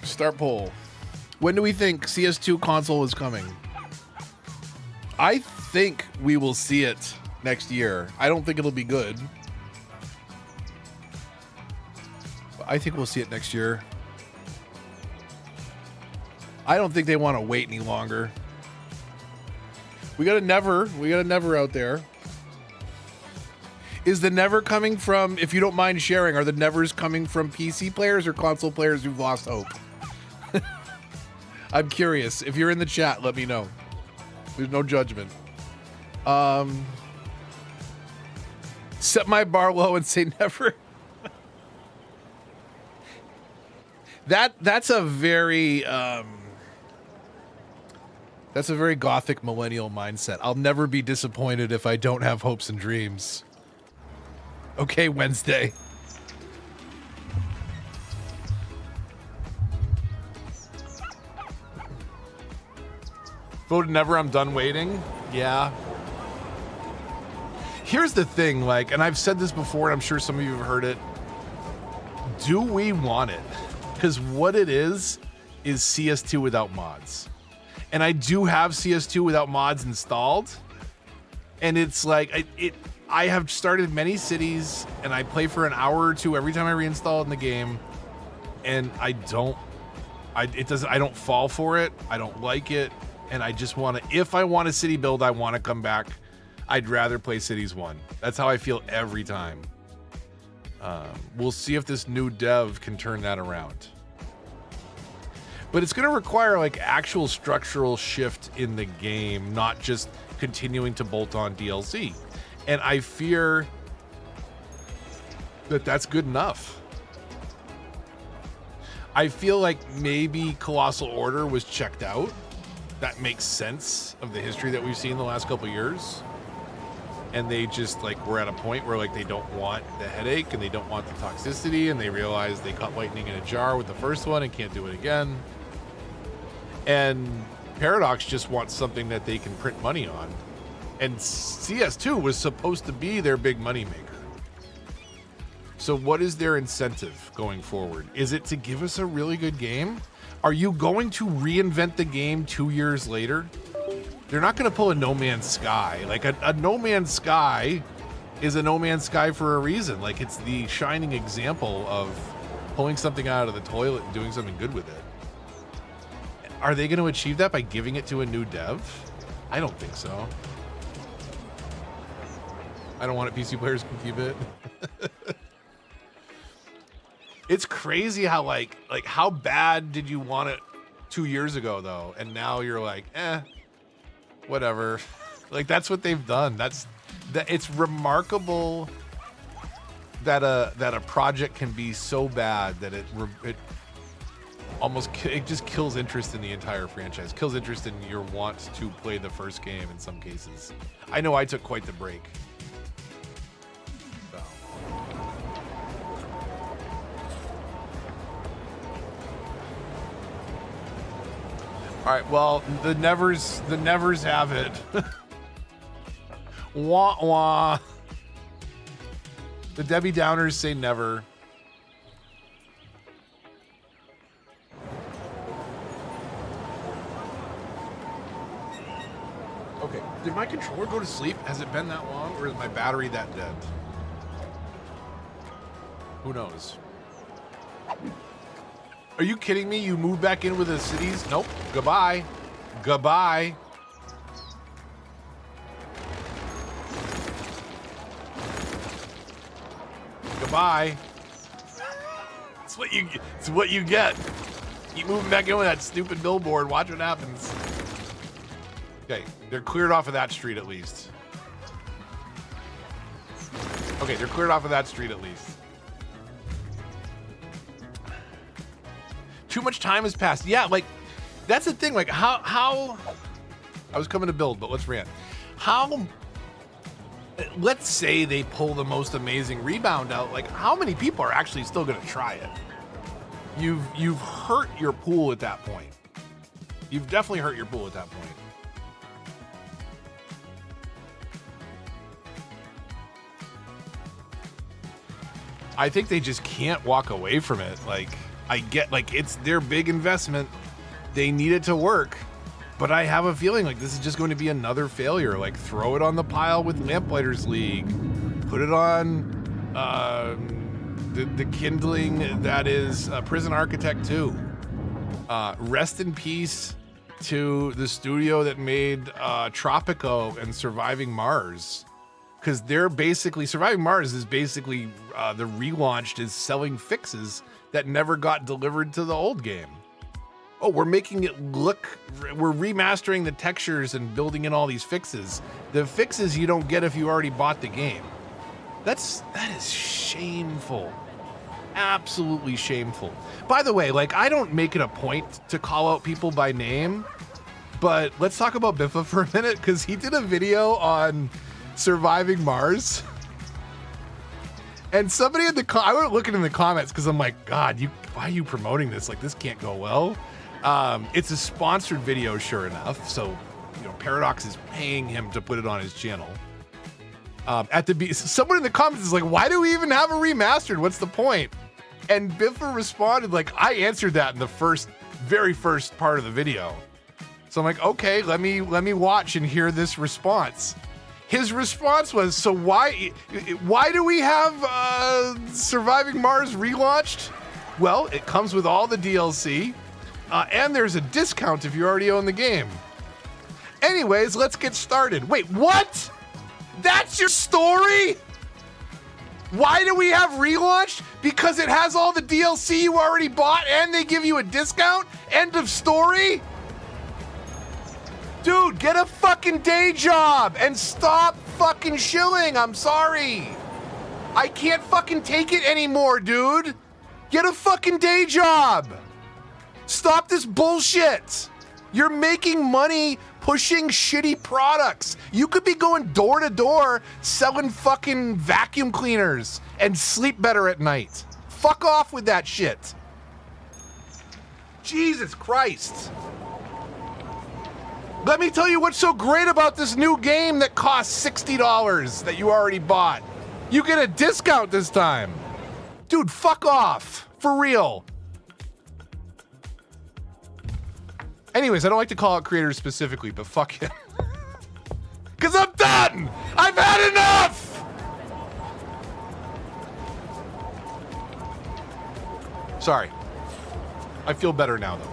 Start poll. When do we think CS2 console is coming? I think we will see it next year. I don't think it'll be good. But I think we'll see it next year. I don't think they want to wait any longer. We got a Never out there. Is the Never coming from, if you don't mind sharing, are the Nevers coming from PC players or console players who've lost hope? I'm curious. If you're in the chat, let me know. There's no judgment. Set my bar low and say never. That's a very gothic millennial mindset. I'll never be disappointed if I don't have hopes and dreams. Okay, Wednesday. Voted never, I'm done waiting. Yeah. Here's the thing, like, and I've said this before, and I'm sure some of you have heard it. Do we want it? Because what it is CS2 without mods. And I do have CS2 without mods installed. And it's like, I have started many cities, and I play for an hour or two every time I reinstall it in the game. And I don't fall for it. I don't like it. And I just want to, if I want a city build, I want to come back. I'd rather play Cities 1. That's how I feel every time. We'll see if this new dev can turn that around. But it's going to require like actual structural shift in the game, not just continuing to bolt on DLC. And I fear that that's good enough. I feel like maybe Colossal Order was checked out. That makes sense of the history that we've seen the last couple of years. And they just like were at a point where like they don't want the headache and they don't want the toxicity, and they realize they caught lightning in a jar with the first one and can't do it again. And Paradox just wants something that they can print money on. And CS2 was supposed to be their big money maker. So what is their incentive going forward? Is it to give us a really good game? Are you going to reinvent the game 2 years later? They're not going to pull a No Man's Sky. Like a No Man's Sky is a No Man's Sky for a reason. Like it's the shining example of pulling something out of the toilet and doing something good with it. Are they going to achieve that by giving it to a new dev? I don't think so. I don't want it. PC players can keep it. It's crazy how like how bad did you want it 2 years ago though, and now you're like, whatever. Like that's what they've done. It's remarkable that a project can be so bad that it just kills interest in the entire franchise, kills interest in your want to play the first game in some cases. I know I took quite the break. So. All right, well, the Nevers have it. Wah wah. The Debbie Downers say never. Okay, did my controller go to sleep? Has it been that long, or is my battery that dead? Who knows? Are you kidding me? You moved back in with the cities? Nope. Goodbye. Goodbye. Goodbye. It's what you get. Keep moving back in with that stupid billboard. Watch what happens. Okay, they're cleared off of that street at least. Okay, they're cleared off of that street at least. Too much time has passed. Yeah, like that's the thing. Like how I was coming to build, but let's rant. Let's say they pull the most amazing rebound out. Like how many people are actually still going to try it? You've hurt your pool at that point. You've definitely hurt your pool at that point. I think they just can't walk away from it. Like, I get, like, it's their big investment. They need it to work. But I have a feeling like this is just going to be another failure. Like, throw it on the pile with Lamplighters League. Put it on the kindling that is Prison Architect 2. Rest in peace to the studio that made Tropico and Surviving Mars. Because they're basically, Surviving Mars is basically the relaunched is selling fixes that never got delivered to the old game. Oh, we're making it look, we're remastering the textures and building in all these fixes. The fixes you don't get if you already bought the game. That is shameful. Absolutely shameful. By the way, like, I don't make it a point to call out people by name, but let's talk about Biffa for a minute, because he did a video on Surviving Mars. And somebody in the I went looking in the comments because I'm like, God, why are you promoting this? Like, this can't go well. It's a sponsored video, sure enough. So, you know, Paradox is paying him to put it on his channel. Someone in the comments is like, why do we even have a remastered? What's the point? And Biffa responded like, I answered that in the very first part of the video. So I'm like, okay, let me watch and hear this response. His response was, so why do we have Surviving Mars relaunched? Well, it comes with all the DLC, and there's a discount if you already own the game. Anyways, let's get started. Wait, what? That's your story? Why do we have relaunched? Because it has all the DLC you already bought and they give you a discount? End of story? Dude, get a fucking day job and stop fucking shilling. I'm sorry. I can't fucking take it anymore, dude. Get a fucking day job. Stop this bullshit. You're making money pushing shitty products. You could be going door to door selling fucking vacuum cleaners and sleep better at night. Fuck off with that shit. Jesus Christ. Let me tell you what's so great about this new game that costs $60 that you already bought. You get a discount this time. Dude, fuck off. For real. Anyways, I don't like to call out creators specifically, but fuck him. Because I'm done! I've had enough! Sorry. I feel better now, though.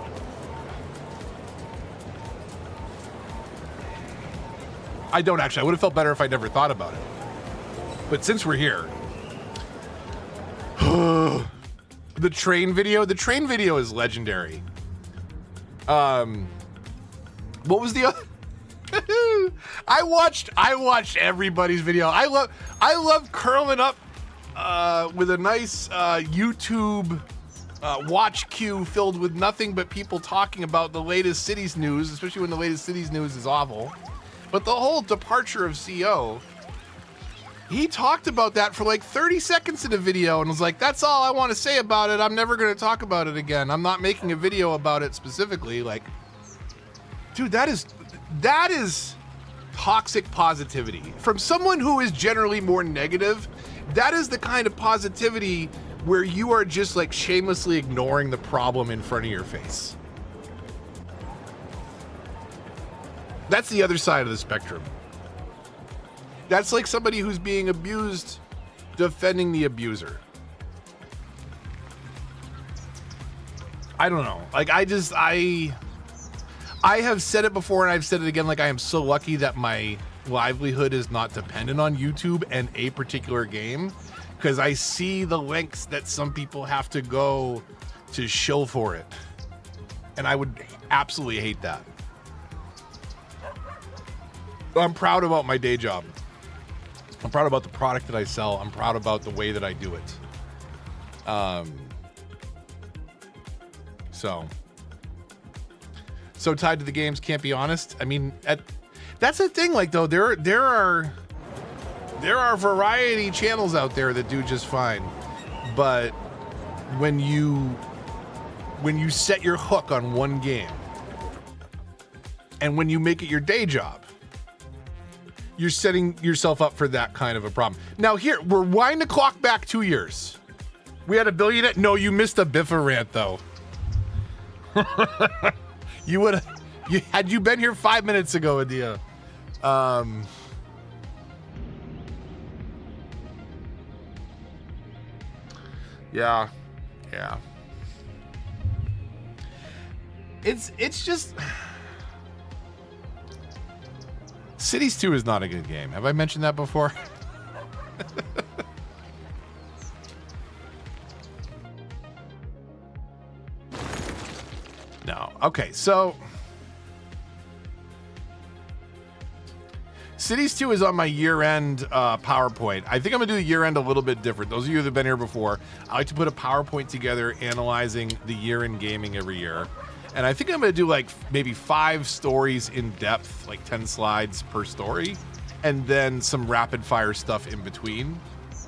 I don't actually. I would have felt better if I never thought about it. But since we're here... the train video is legendary. What was the other? I watched everybody's video. I love curling up with a nice YouTube watch queue filled with nothing but people talking about the latest cities news, especially when the latest cities news is awful. But the whole departure of CO, he talked about that for like 30 seconds in a video and was like, that's all I want to say about it. I'm never going to talk about it again. I'm not making a video about it specifically. Like, dude, that is toxic positivity. From someone who is generally more negative, that is the kind of positivity where you are just like shamelessly ignoring the problem in front of your face. That's the other side of the spectrum. That's like somebody who's being abused defending the abuser. I don't know. Like, I have said it before and I've said it again, like, I am so lucky that my livelihood is not dependent on YouTube and a particular game, because I see the lengths that some people have to go to shill for it. And I would absolutely hate that. I'm proud about my day job. I'm proud about the product that I sell. I'm proud about the way that I do it. So tied to the games, can't be honest. I mean, that's the thing. Like, though, there are variety channels out there that do just fine, but when you set your hook on one game, and when you make it your day job, you're setting yourself up for that kind of a problem. Now here, rewind the clock back 2 years. We had a billion. No, you missed a Biffa rant though. You would have. Had you been here 5 minutes ago, Adia. Yeah. It's just Cities 2 is not a good game. Have I mentioned that before? No. Okay, so Cities 2 is on my year-end PowerPoint. I think I'm gonna do the year-end a little bit different. Those of you that have been here before, I like to put a PowerPoint together analyzing the year in gaming every year. And I think I'm gonna do like maybe 5 stories in depth, like 10 slides per story, and then some rapid fire stuff in between.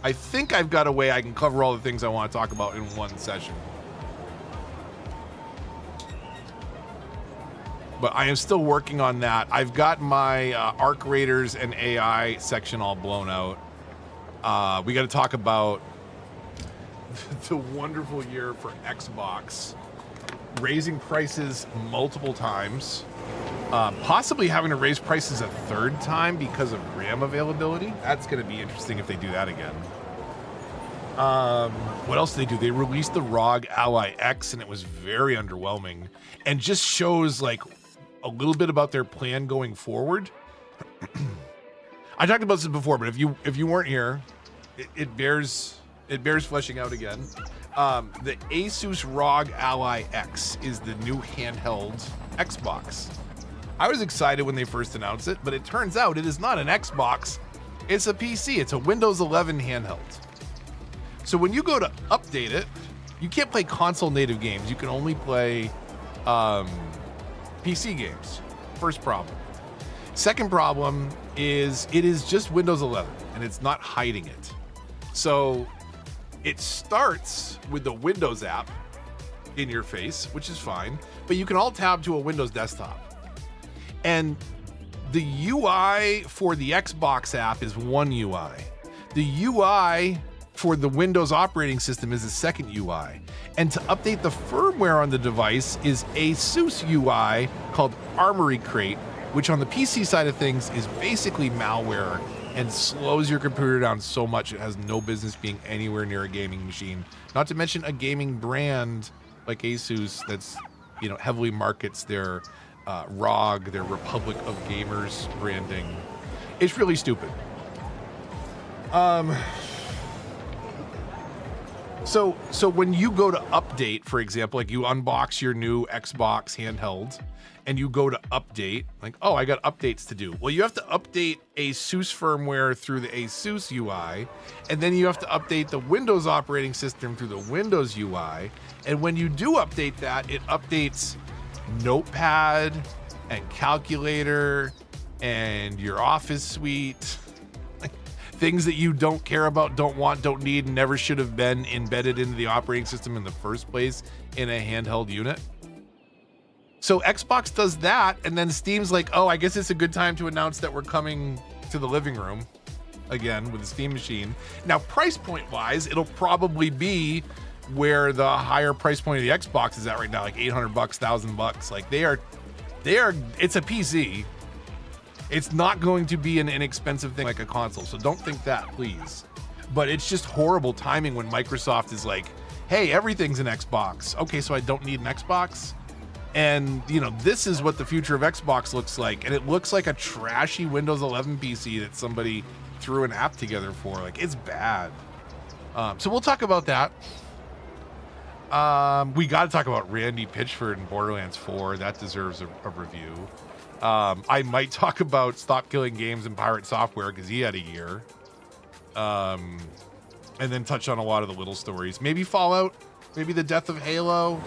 I think I've got a way I can cover all the things I want to talk about in one session. But I am still working on that. I've got my arc raiders and AI section all blown out. We got to talk about the wonderful year for Xbox, raising prices multiple times, possibly having to raise prices a 3rd time because of RAM availability. That's going to be interesting if they do that again. What else did they do? They released the ROG Ally X, and it was very underwhelming, and just shows like a little bit about their plan going forward. I talked about this before, but if you weren't here, it bears fleshing out again. The Asus ROG Ally X is the new handheld Xbox. I was excited when they first announced it, but it turns out it is not an Xbox. It's a PC. It's a Windows 11 handheld. So when you go to update it, you can't play console native games. You can only play PC games. First problem. Second problem is it is just Windows 11 and it's not hiding it. So it starts with the Windows app in your face, which is fine, but you can alt tab to a Windows desktop. And the UI for the Xbox app is one UI. The UI for the Windows operating system is a second UI. And to update the firmware on the device is Asus UI called Armory Crate, which on the PC side of things is basically malware and slows your computer down so much it has no business being anywhere near a gaming machine. Not to mention a gaming brand like Asus that's, you know, heavily markets their ROG, their Republic of Gamers branding. It's really stupid. So when you go to update, for example, like you unbox your new Xbox handheld and you go to update, like, oh, I got updates to do. Well, you have to update Asus firmware through the Asus UI, and then you have to update the Windows operating system through the Windows UI. And when you do update that, it updates Notepad and Calculator and your Office suite. Things that you don't care about, don't want, don't need, never should have been embedded into the operating system in the first place in a handheld unit. So Xbox does that, and then Steam's like, oh, I guess it's a good time to announce that we're coming to the living room again with the Steam machine. Now, price point wise, it'll probably be where the higher price point of the Xbox is at right now, like $800, $1,000. Like they are, it's a PC. It's not going to be an inexpensive thing like a console, so don't think that, please. But it's just horrible timing when Microsoft is like, hey, everything's an Xbox. Okay, so I don't need an Xbox? And, you know, this is what the future of Xbox looks like, and it looks like a trashy Windows 11 PC that somebody threw an app together for. Like, it's bad. So we'll talk about that. We got to talk about Randy Pitchford in Borderlands 4. That deserves a review. I might talk about Stop Killing Games and Pirate Software because he had a year. And then touch on a lot of the little stories. Maybe Fallout, maybe the death of Halo.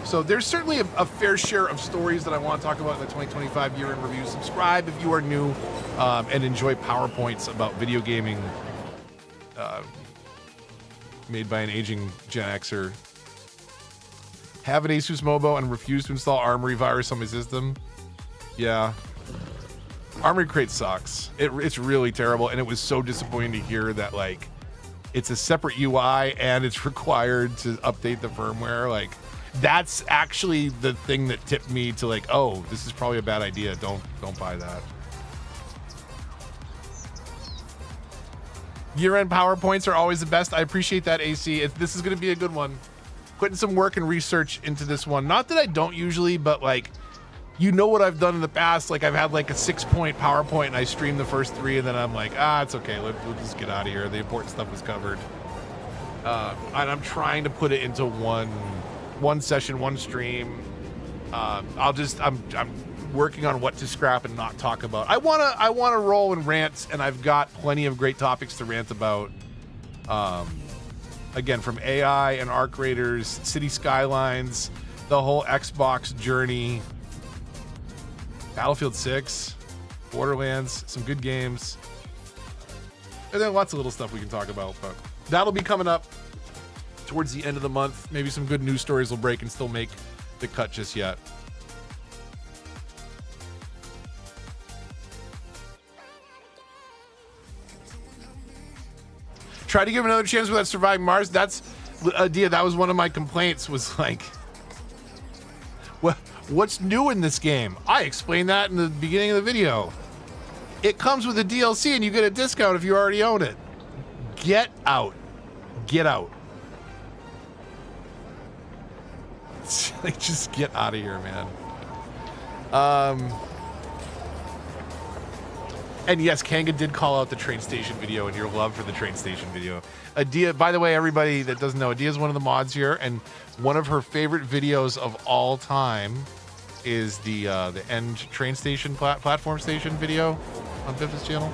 So there's certainly a fair share of stories that I want to talk about in the 2025 year in review. Subscribe if you are new and enjoy PowerPoints about video gaming made by an aging Gen Xer. Have an Asus Mobo and refuse to install Armory virus on my system. Yeah. Armory Crate sucks. It's really terrible, and it was so disappointing to hear that, like, it's a separate UI and it's required to update the firmware. Like, that's actually the thing that tipped me to like, oh, this is probably a bad idea. Don't buy that. Year-end PowerPoints are always the best. I appreciate that, AC. This is going to be a good one. Putting some work and research into this one. Not that I don't usually, but like, you know what I've done in the past. Like, I've had like a 6-point PowerPoint and I streamed the first 3 and then I'm like, it's okay. We'll just get out of here. The important stuff was covered. And I'm trying to put it into one session, one stream. I'm working on what to scrap and not talk about. I wanna roll and rant, and I've got plenty of great topics to rant about. Again, from AI and Arc Raiders, City Skylines, the whole Xbox journey, Battlefield 6, Borderlands, some good games, and then lots of little stuff we can talk about. But that'll be coming up towards the end of the month. Maybe some good news stories will break and still make the cut just yet. Try to give another chance without surviving Mars. That's Dia. That was one of my complaints. Was like, what's new in this game? I explained that in the beginning of the video. It comes with a DLC, and you get a discount if you already own it. Get out. Get out. Like, just get out of here, man. And yes, Kanga did call out the train station video and your love for the train station video. Adia, by the way, everybody that doesn't know, Adia is one of the mods here, and one of her favorite videos of all time is the end train station platform station video on Biff's channel.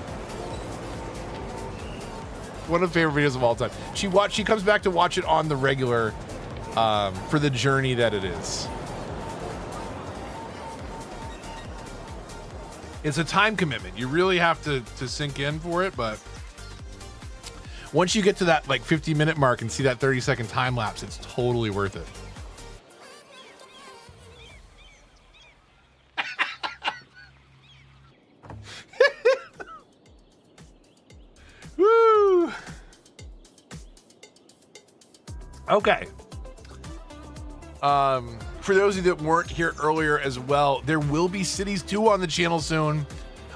One of the favorite videos of all time. She comes back to watch it on the regular for the journey that it is. It's a time commitment. You really have to sink in for it, but once you get to that like 50-minute mark and see that 30-second time lapse, it's totally worth it. Woo! Okay. For those of you that weren't here earlier as well, there will be Cities 2 on the channel soon.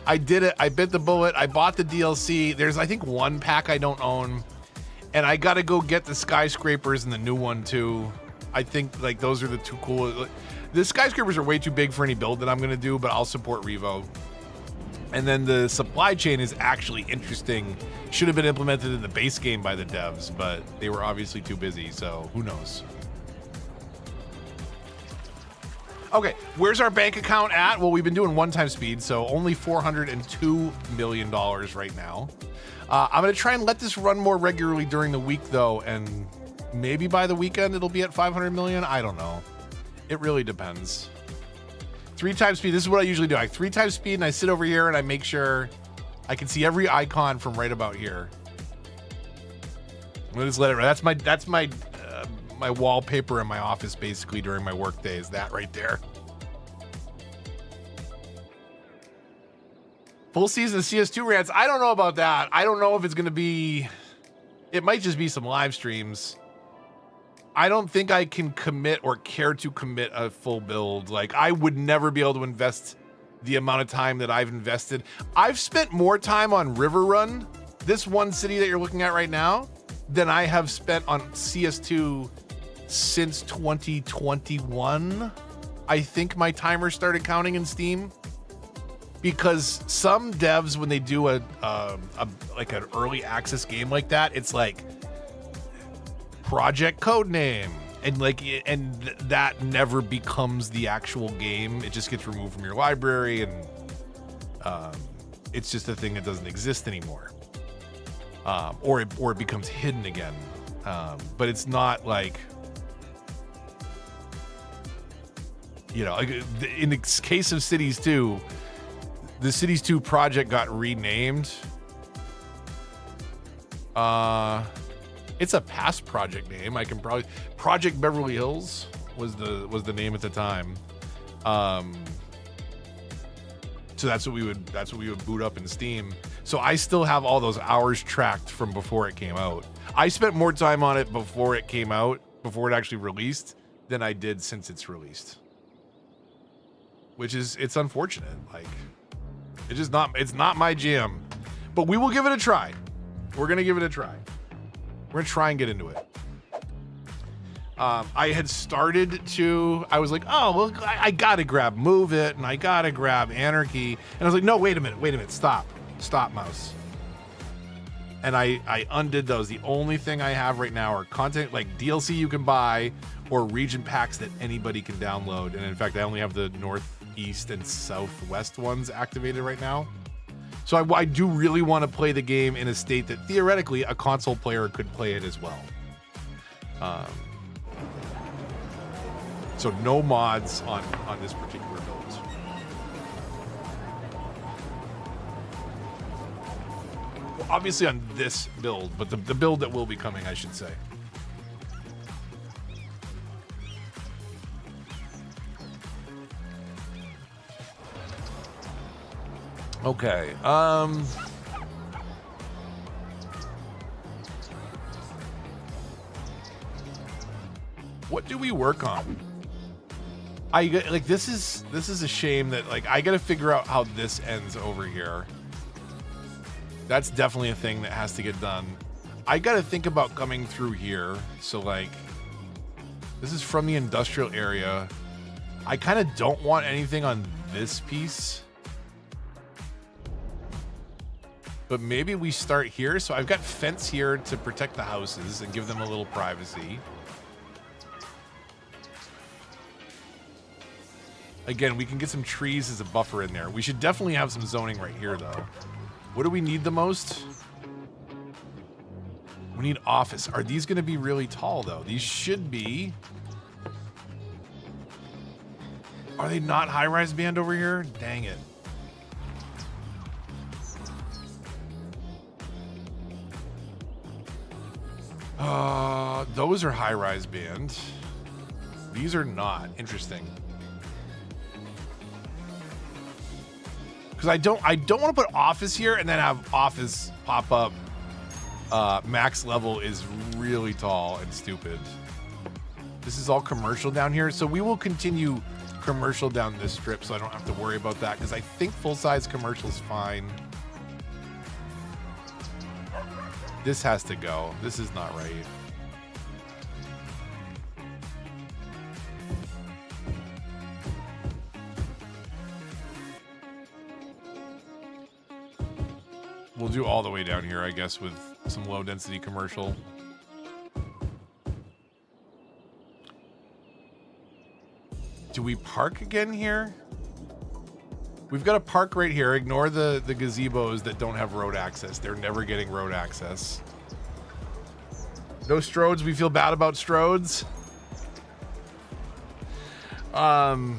I did it. I bit the bullet. I bought the DLC. There's, I think, one pack I don't own. And I got to go get the skyscrapers and the new one, too. I think, like, those are the two cool... The skyscrapers are way too big for any build that I'm going to do, but I'll support Revo. And then the supply chain is actually interesting. Should have been implemented in the base game by the devs, but they were obviously too busy, so who knows? Okay, where's our bank account at? Well, we've been doing one-time speed, so only $402 million right now. I'm going to try and let this run more regularly during the week, though, and maybe by the weekend it'll be at 500 million. I don't know. It really depends. 3x speed. This is what I usually do. I 3x speed, and I sit over here, and I make sure I can see every icon from right about here. I'm going to just let it run. That's my my wallpaper in my office basically during my work day is that right there. Full season of CS2 rants. I don't know about that. I don't know if it's going to be, it might just be some live streams. I don't think I can commit or care to commit a full build. Like, I would never be able to invest the amount of time that I've invested. I've spent more time on Riverrun, this one city that you're looking at right now, than I have spent on CS2 since 2021. I think my timer started counting in Steam, because some devs, when they do a like an early access game like that, it's like project codename, and that never becomes the actual game. It just gets removed from your library, and it's just a thing that doesn't exist anymore, or it becomes hidden again. But it's not like, you know, in the case of Cities 2, the Cities 2 project got renamed. It's a past project name. I can probably, Project Beverly Hills was the name at the time. To So that's what we would boot up in Steam. So I still have all those hours tracked from before it came out. I spent more time on it before it came out, before it actually released, than I did since it's released. Which is, it's unfortunate. Like, it's not my jam. But we will give it a try. We're gonna give it a try. We're gonna try and get into it. I had started to, I was like, oh, well, I gotta grab Move It, and I gotta grab Anarchy. And I was like, no, wait a minute, stop, mouse. And I undid those. The only thing I have right now are content, like DLC you can buy, or region packs that anybody can download. And in fact, I only have the Northeast and Southwest ones activated right now. So I do really want to play the game in a state that theoretically a console player could play it as well. So no mods on this particular build. Well, obviously on this build, but the build that will be coming, I should say. Okay. What do we work on? This is a shame that like I gotta figure out how this ends over here. That's definitely a thing that has to get done. I gotta think about coming through here. So like, this is from the industrial area. I kind of don't want anything on this piece. But maybe we start here. So I've got fence here to protect the houses and give them a little privacy. Again, we can get some trees as a buffer in there. We should definitely have some zoning right here, though. What do we need the most? We need office. Are these going to be really tall, though? These should be. Are they not high-rise band over here? Dang it. Those are high-rise band. These are not. Interesting. Because I don't want to put office here and then have office pop up. Max level is really tall and stupid. This is all commercial down here, so we will continue commercial down this strip, so I don't have to worry about that. Because I think full-size commercial is fine. This has to go. This is not right. We'll do all the way down here, I guess, with some low-density commercial. Do we park again here? We've got a park right here. Ignore the gazebos that don't have road access. They're never getting road access. No Strodes. We feel bad about Strodes. Man,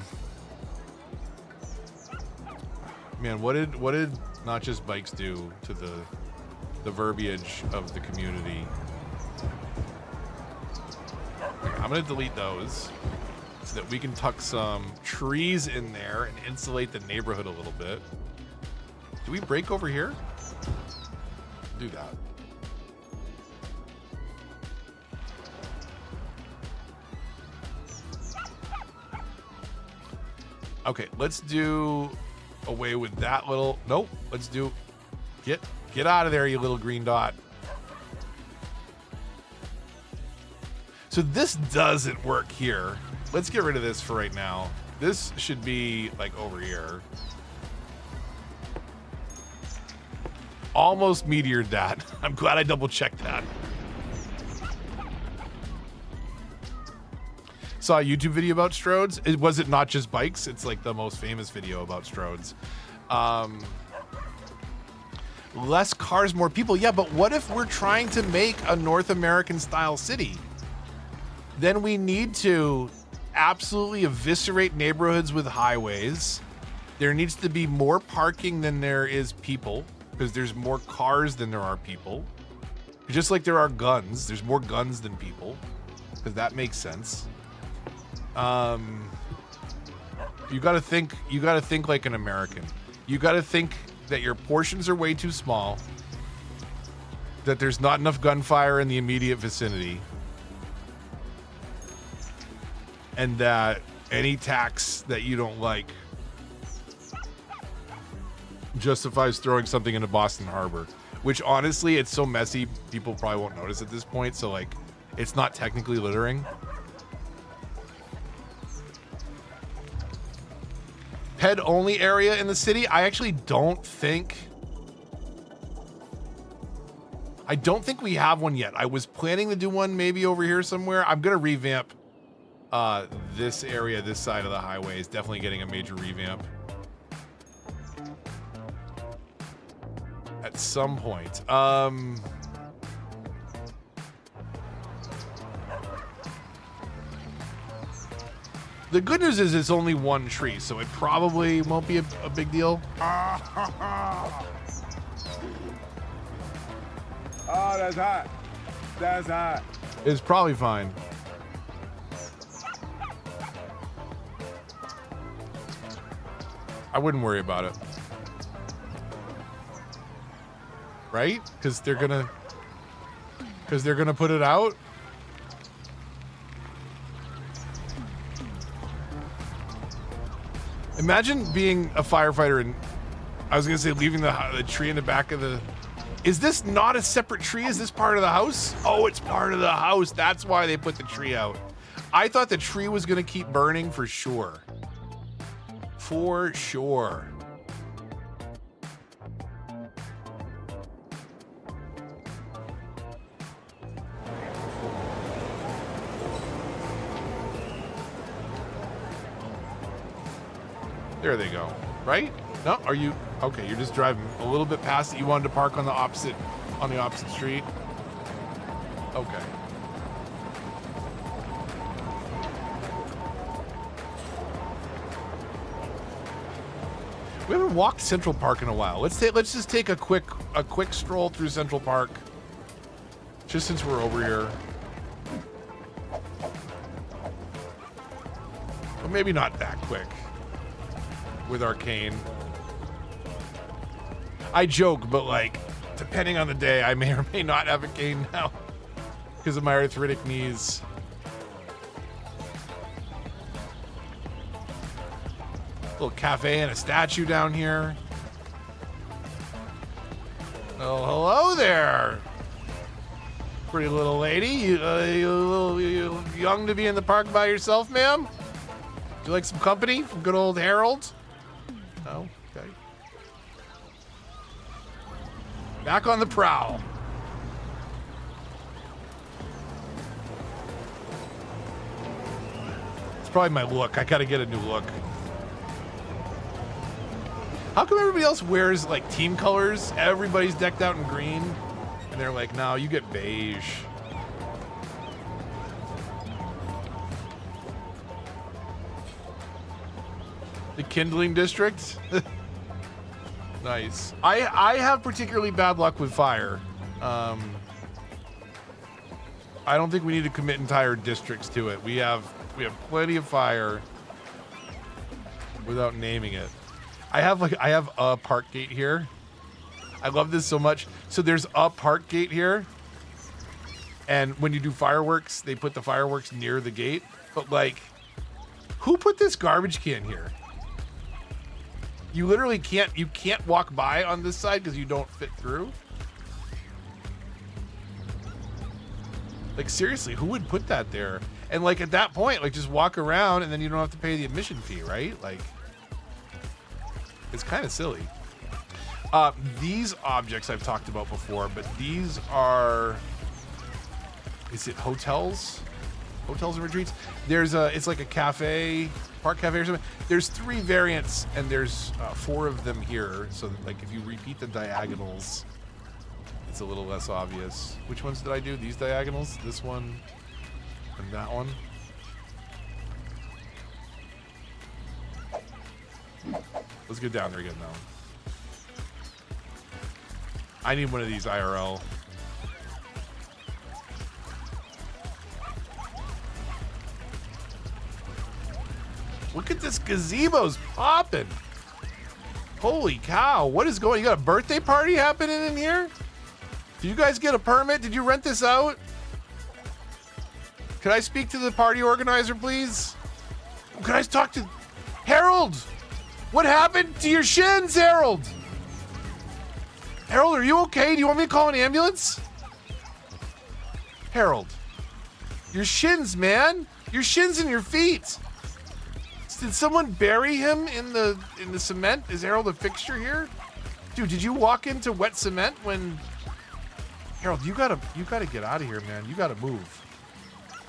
what did Not Just Bikes do to the verbiage of the community? Okay, I'm gonna delete those so that we can tuck some trees in there and insulate the neighborhood a little bit. Do we break over here? Do that. Okay, let's do away with that little. Nope. Let's do. Get out of there, you little green dot. So this doesn't work here. Let's get rid of this for right now. This should be like over here. Almost meteored that. I'm glad I double checked that. Saw a YouTube video about Strodes. Was it Not Just Bikes? It's like the most famous video about Strodes. Less cars, more people. Yeah, but what if we're trying to make a North American style city? Then we need to absolutely eviscerate neighborhoods with highways. There needs to be more parking than there is people, because there's more cars than there are people. Just like there are guns, there's more guns than people, because that makes sense. You gotta think like an American. You got to think that your portions are way too small, that there's not enough gunfire in the immediate vicinity, and that any tax that you don't like justifies throwing something into Boston Harbor, which honestly, it's so messy, people probably won't notice at this point, so like, it's not technically littering. Ped only area in the city? I actually don't think we have one yet. I was planning to do one maybe over here somewhere. I'm gonna revamp this area, this side of the highway is definitely getting a major revamp at some point. The good news is it's only one tree, so it probably won't be a big deal. Oh, that's hot. That's hot. It's probably fine. I wouldn't worry about it. Right? Because they're gonna put it out. Imagine being a firefighter and I was gonna say leaving the tree in the back of the. Is this not a separate tree? Is this part of the house? Oh, it's part of the house. That's why they put the tree out. I thought the tree was gonna keep burning for sure. For sure. There they go. Right? No, are you okay? You're just driving a little bit past it. You wanted to park on the opposite street. Okay. We haven't walked Central Park in a while. Let's just take a quick stroll through Central Park. Just since we're over here. Well, maybe not that quick. With our cane. I joke, but like, depending on the day, I may or may not have a cane now because of my arthritic knees. Little cafe and a statue down here. Oh, hello there, pretty little lady. You young to be in the park by yourself, ma'am? Would you like some company from good old Harold? No? Okay. Back on the prowl. It's probably my look. I gotta get a new look. How come everybody else wears like team colors? Everybody's decked out in green. And they're like, no, you get beige. The Kindling District? Nice. I have particularly bad luck with fire. I don't think we need to commit entire districts to it. We have plenty of fire without naming it. I have a park gate here. I love this so much. So there's a park gate here. And when you do fireworks, they put the fireworks near the gate. But like, who put this garbage can here? You literally can't walk by on this side because you don't fit through. Like seriously, who would put that there? And like at that point, like just walk around and then you don't have to pay the admission fee, right? Like it's kind of silly. These objects I've talked about before, but these are, is it hotels? Hotels and retreats? It's like a cafe, park cafe or something. There's 3 variants and there's 4 of them here. So like if you repeat the diagonals, it's a little less obvious. Which ones did I do? These diagonals? This one and that one? Let's get down there again now. I need one of these IRL. Look at this gazebo's popping. Holy cow, what is going? You got a birthday party happening in here? Did you guys get a permit? Did you rent this out? Can I speak to the party organizer, please? Can I talk to Harold? What happened to your shins, Harold? Harold, are you okay? Do you want me to call an ambulance? Harold, your shins, man. Your shins and your feet. Did someone bury him in the cement? Is Harold a fixture here? Dude, did you walk into wet cement when... Harold, you gotta get out of here, man. You gotta move.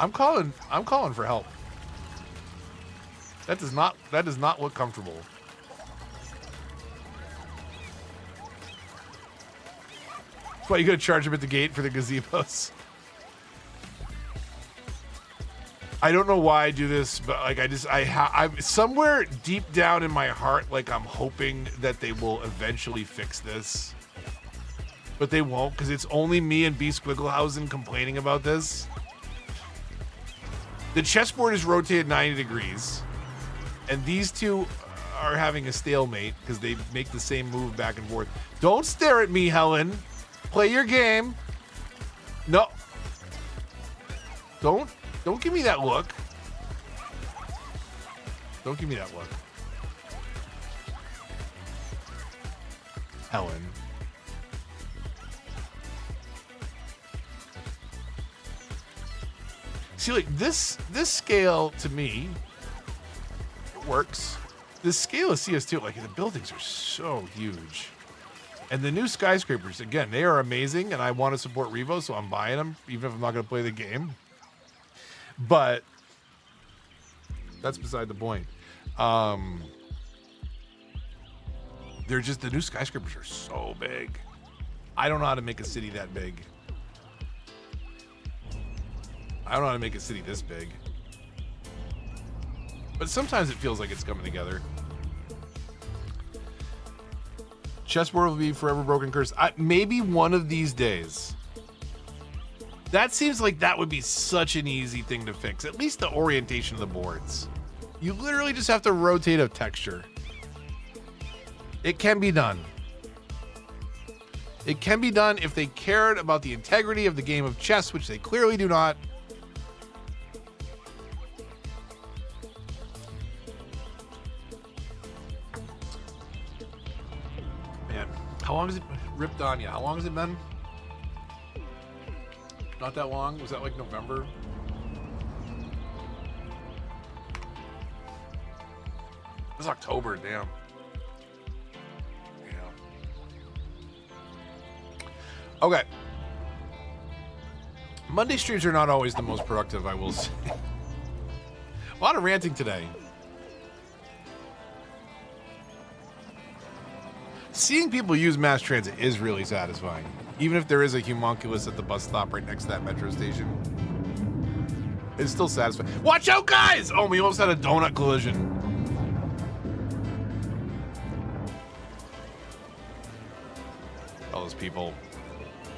I'm calling for help. That does not look comfortable. That's why you gotta charge him at the gate for the gazebos. I don't know why I do this, but like I'm somewhere deep down in my heart, like I'm hoping that they will eventually fix this, but they won't because it's only me and B. Squigglehausen complaining about this. The chessboard is rotated 90 degrees, and these two are having a stalemate because they make the same move back and forth. Don't stare at me, Helen. Play your game. No. Don't give me that look. Don't give me that look. Helen. See, like this scale to me, it works. This scale of CS2, like the buildings are so huge. And the new skyscrapers, again, they are amazing, and I want to support Revo, so I'm buying them, even if I'm not going to play the game. But that's beside the point. They're just, the new skyscrapers are so big. I don't know how to make a city that big. I don't know how to make a city this big. But sometimes it feels like it's coming together. Chessboard will be forever broken curse. Maybe one of these days. That seems like that would be such an easy thing to fix. At least the orientation of the boards. You literally just have to rotate a texture. It can be done. It can be done if they cared about the integrity of the game of chess, which they clearly do not. Man, how long has it ripped on you? How long has it been? Not that long. Was that like November? It was October, damn. Yeah. Okay. Monday streams are not always the most productive, I will say. A lot of ranting today. Seeing people use mass transit is really satisfying. Even if there is a homunculus at the bus stop right next to that metro station. It's still satisfying. Watch out, guys! Oh, we almost had a donut collision. All those people.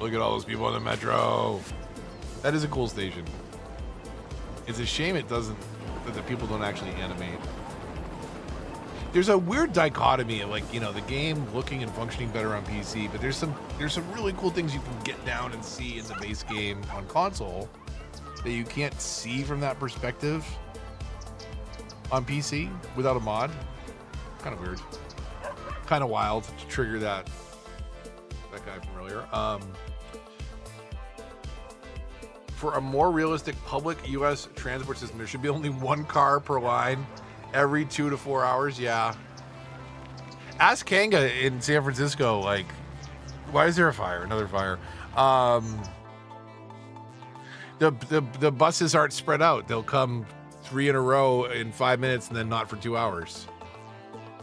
Look at all those people on the metro. That is a cool station. It's a shame that the people don't actually animate. There's a weird dichotomy of, like, you know, the game looking and functioning better on PC, but there's some really cool things you can get down and see in the base game on console that you can't see from that perspective on PC without a mod. Kind of weird. Kind of wild to trigger that guy from earlier. For a more realistic public U.S. transport system, there should be only one car per line every 2 to 4 hours. Yeah. Ask Kanga in San Francisco, like, why is there a fire? Another fire. The buses aren't spread out. They'll come 3 in a row in 5 minutes and then not for 2 hours.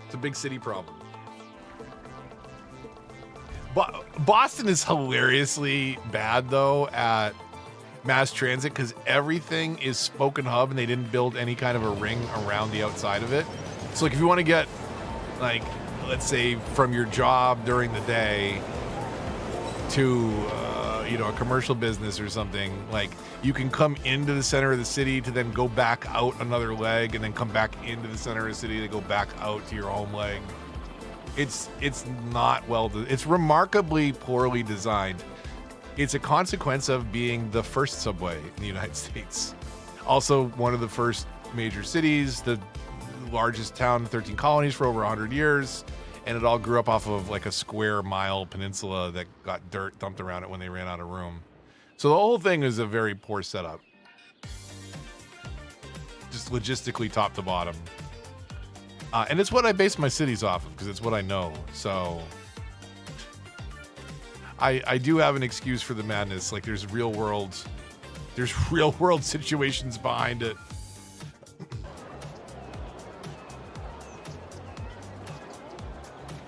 It's a big city problem. But Boston is hilariously bad though at mass transit because everything is spoken hub and they didn't build any kind of a ring around the outside of it. So like if you want to get, like, let's say from your job during the day to you know, a commercial business or something, like you can come into the center of the city to then go back out another leg and then come back into the center of the city to go back out to your home leg. It's not well. It's remarkably poorly designed. It's a consequence of being the first subway in the United States. Also, one of the first major cities, the largest town, 13 colonies for over 100 years, and it all grew up off of like a square mile peninsula that got dirt dumped around it when they ran out of room. So the whole thing is a very poor setup. Just logistically top to bottom. And it's what I base my cities off of because it's what I know. So I do have an excuse for the madness. Like there's real world situations behind it.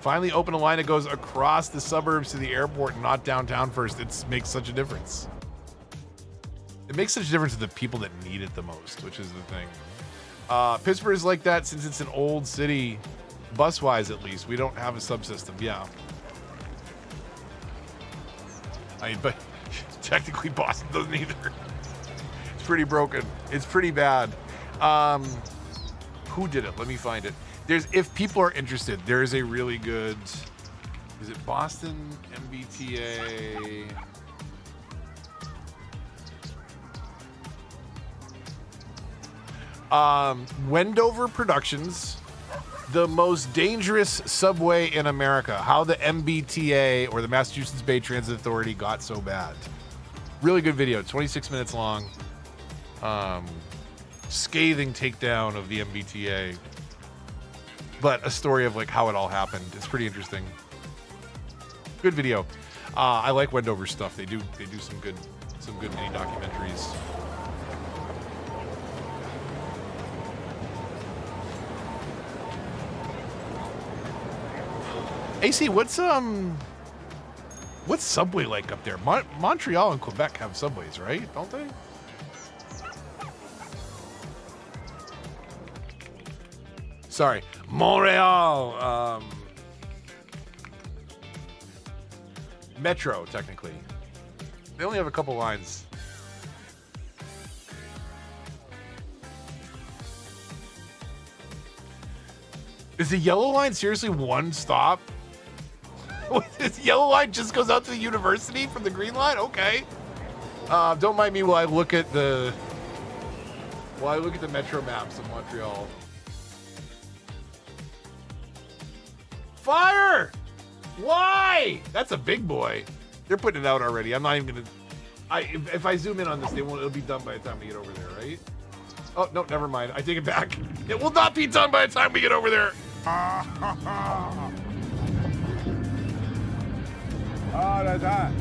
Finally open a line that goes across the suburbs to the airport and not downtown first. It makes such a difference. It makes such a difference to the people that need it the most, which is the thing. Pittsburgh is like that since it's an old city, bus-wise at least. We don't have a subsystem, yeah. But technically Boston doesn't either. It's pretty broken. It's pretty bad. Who did it? Let me find it. If people are interested, there is a really good, is it Boston MBTA? Wendover Productions, the most dangerous subway in America. How the MBTA, or the Massachusetts Bay Transit Authority, got so bad. Really good video, 26 minutes long. Scathing takedown of the MBTA. But a story of like how it all happened. It's pretty interesting. Good video. I like Wendover stuff. They do some good mini documentaries. AC, what's subway like up there? Montreal and Quebec have subways, right? Don't they? Sorry, Montreal. Metro, technically. They only have a couple lines. Is the yellow line seriously one stop? This yellow line just goes out to the university from the green line? Okay. Don't mind me while I look at the metro maps of Montreal. Fire! Why? That's a big boy. They're putting it out already. I'm not even gonna. If I zoom in on this, it'll be done by the time we get over there, right? Oh no, never mind. I take it back. It will not be done by the time we get over there. Oh, that's hot.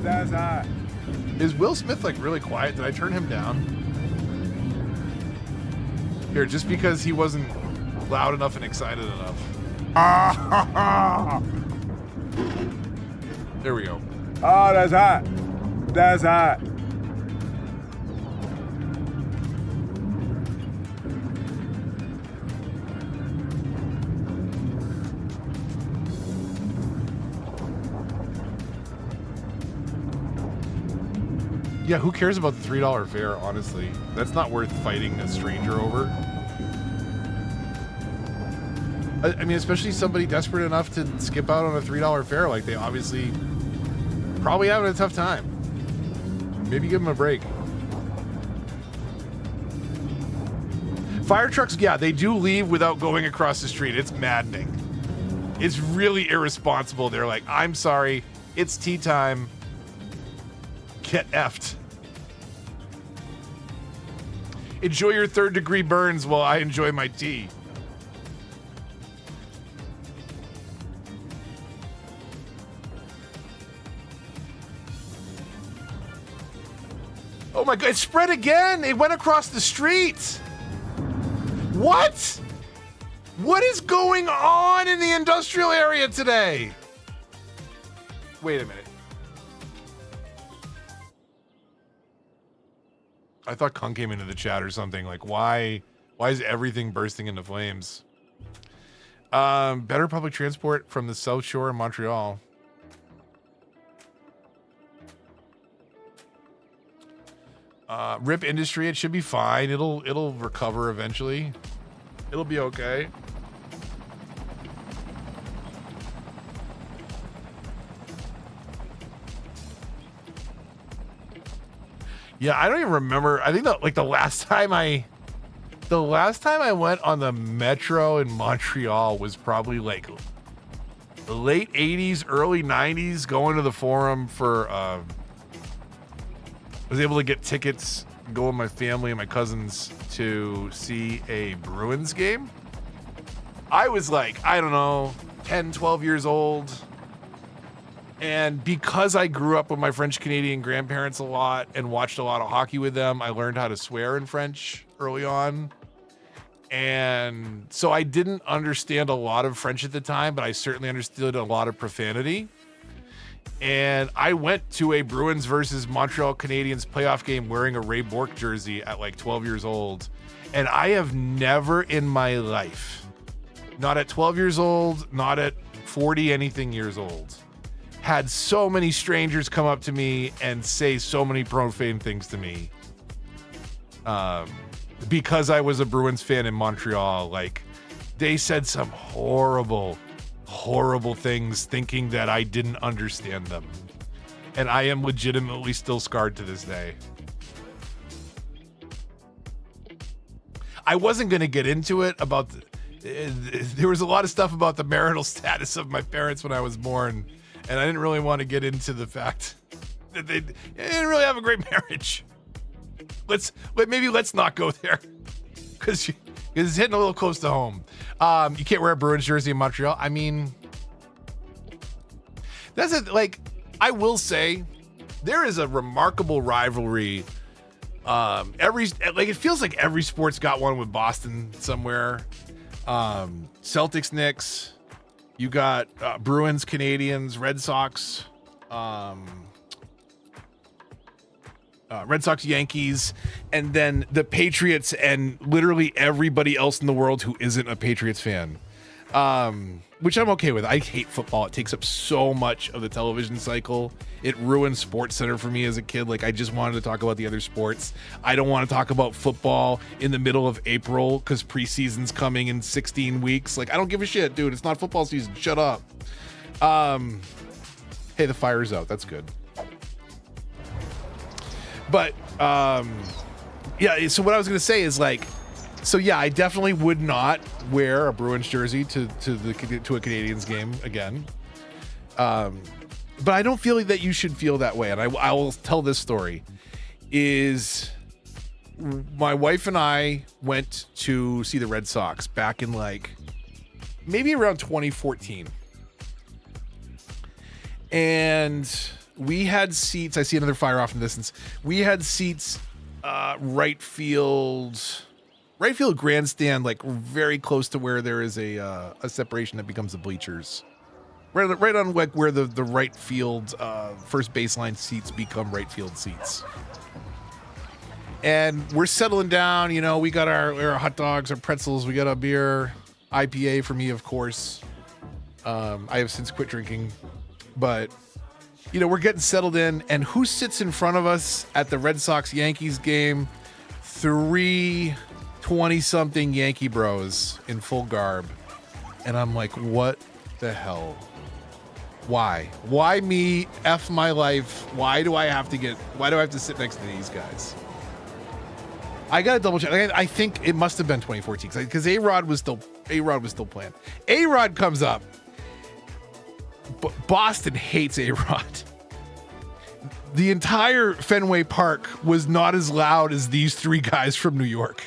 That's hot. Is Will Smith like really quiet? Did I turn him down? Here, just because he wasn't loud enough and excited enough. There we go. Oh, that's hot. That's hot. Yeah, who cares about the $3 fare, honestly? That's not worth fighting a stranger over. I mean, especially somebody desperate enough to skip out on a $3 fare. Like, they obviously probably having a tough time. Maybe give them a break. Fire trucks, yeah, they do leave without going across the street. It's maddening. It's really irresponsible. They're like, I'm sorry, it's tea time. Get effed. Enjoy your third-degree burns while I enjoy my tea. Oh my God, it spread again. It went across the street. What? What is going on in the industrial area today? Wait a minute. I thought Kung came into the chat or something. Like, why is everything bursting into flames? Better public transport from the South Shore in Montreal. RIP industry, it should be fine. It'll recover eventually. It'll be okay. Yeah, I don't even remember. I think that like the last time I went on the metro in Montreal was probably like the late 80s, early 90s, going to the Forum for was able to get tickets, go with my family and my cousins to see a Bruins game. I was like, I don't know, 10, 12 years old. And because I grew up with my French Canadian grandparents a lot and watched a lot of hockey with them, I learned how to swear in French early on. And so I didn't understand a lot of French at the time, but I certainly understood a lot of profanity. And I went to a Bruins versus Montreal Canadiens playoff game wearing a Ray Bourque jersey at like 12 years old. And I have never in my life, not at 12 years old, not at 40 anything years old, had so many strangers come up to me and say so many profane things to me. Because I was a Bruins fan in Montreal. Like, they said some horrible things thinking that I didn't understand them. And I am legitimately still scarred to this day. I wasn't going to get into it about there was a lot of stuff about the marital status of my parents when I was born, and I didn't really want to get into the fact that they didn't really have a great marriage. Maybe let's not go there, because it's hitting a little close to home. You can't wear a Bruins jersey in Montreal. I mean, that's it. Like, I will say, there is a remarkable rivalry. It feels like every sport's got one with Boston somewhere. Celtics, Knicks. You got Bruins, Canadians, Red Sox. Red Sox, Yankees, and then the Patriots and literally everybody else in the world who isn't a Patriots fan, which I'm okay with. I hate football. It takes up so much of the television cycle. It ruined SportsCenter for me as a kid. Like, I just wanted to talk about the other sports. I don't want to talk about football in the middle of April because preseason's coming in 16 weeks. Like, I don't give a shit, dude. It's not football season. Shut up. Hey, the fire's out. That's good. But yeah, so what I was going to say is, like, so yeah, I definitely would not wear a Bruins jersey to a Canadiens game again. But I don't feel like that you should feel that way. And I will tell this story. Is my wife and I went to see the Red Sox back in like maybe around 2014. And we had seats. I see another fire off in the distance. We had seats, right field grandstand, like very close to where there is a separation that becomes the bleachers. Right on like where the right field first baseline seats become right field seats. And we're settling down. You know, we got our hot dogs, our pretzels. We got a beer, IPA for me, of course. I have since quit drinking, but. You know, we're getting settled in, and who sits in front of us at the Red Sox-Yankees game? 3 20-something Yankee bros in full garb. And I'm like, what the hell? Why? Why me? F my life. Why do I have to sit next to these guys? I gotta double check. I think it must have been 2014 because A-Rod was still playing. A-Rod comes up. Boston hates A-Rod. The entire Fenway Park was not as loud as these 3 guys from New York.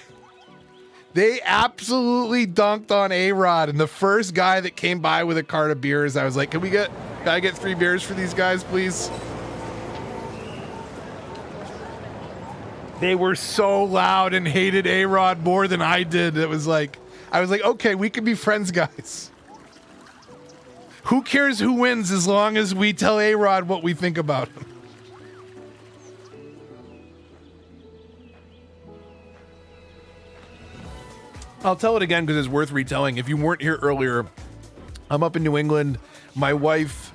They absolutely dunked on A-Rod, and the first guy that came by with a cart of beers, I was like, can I get 3 beers for these guys, please? They were so loud and hated A-Rod more than I did. I was like, okay, we can be friends, guys. Who cares who wins as long as we tell A-Rod what we think about him? I'll tell it again because it's worth retelling. If you weren't here earlier, I'm up in New England. My wife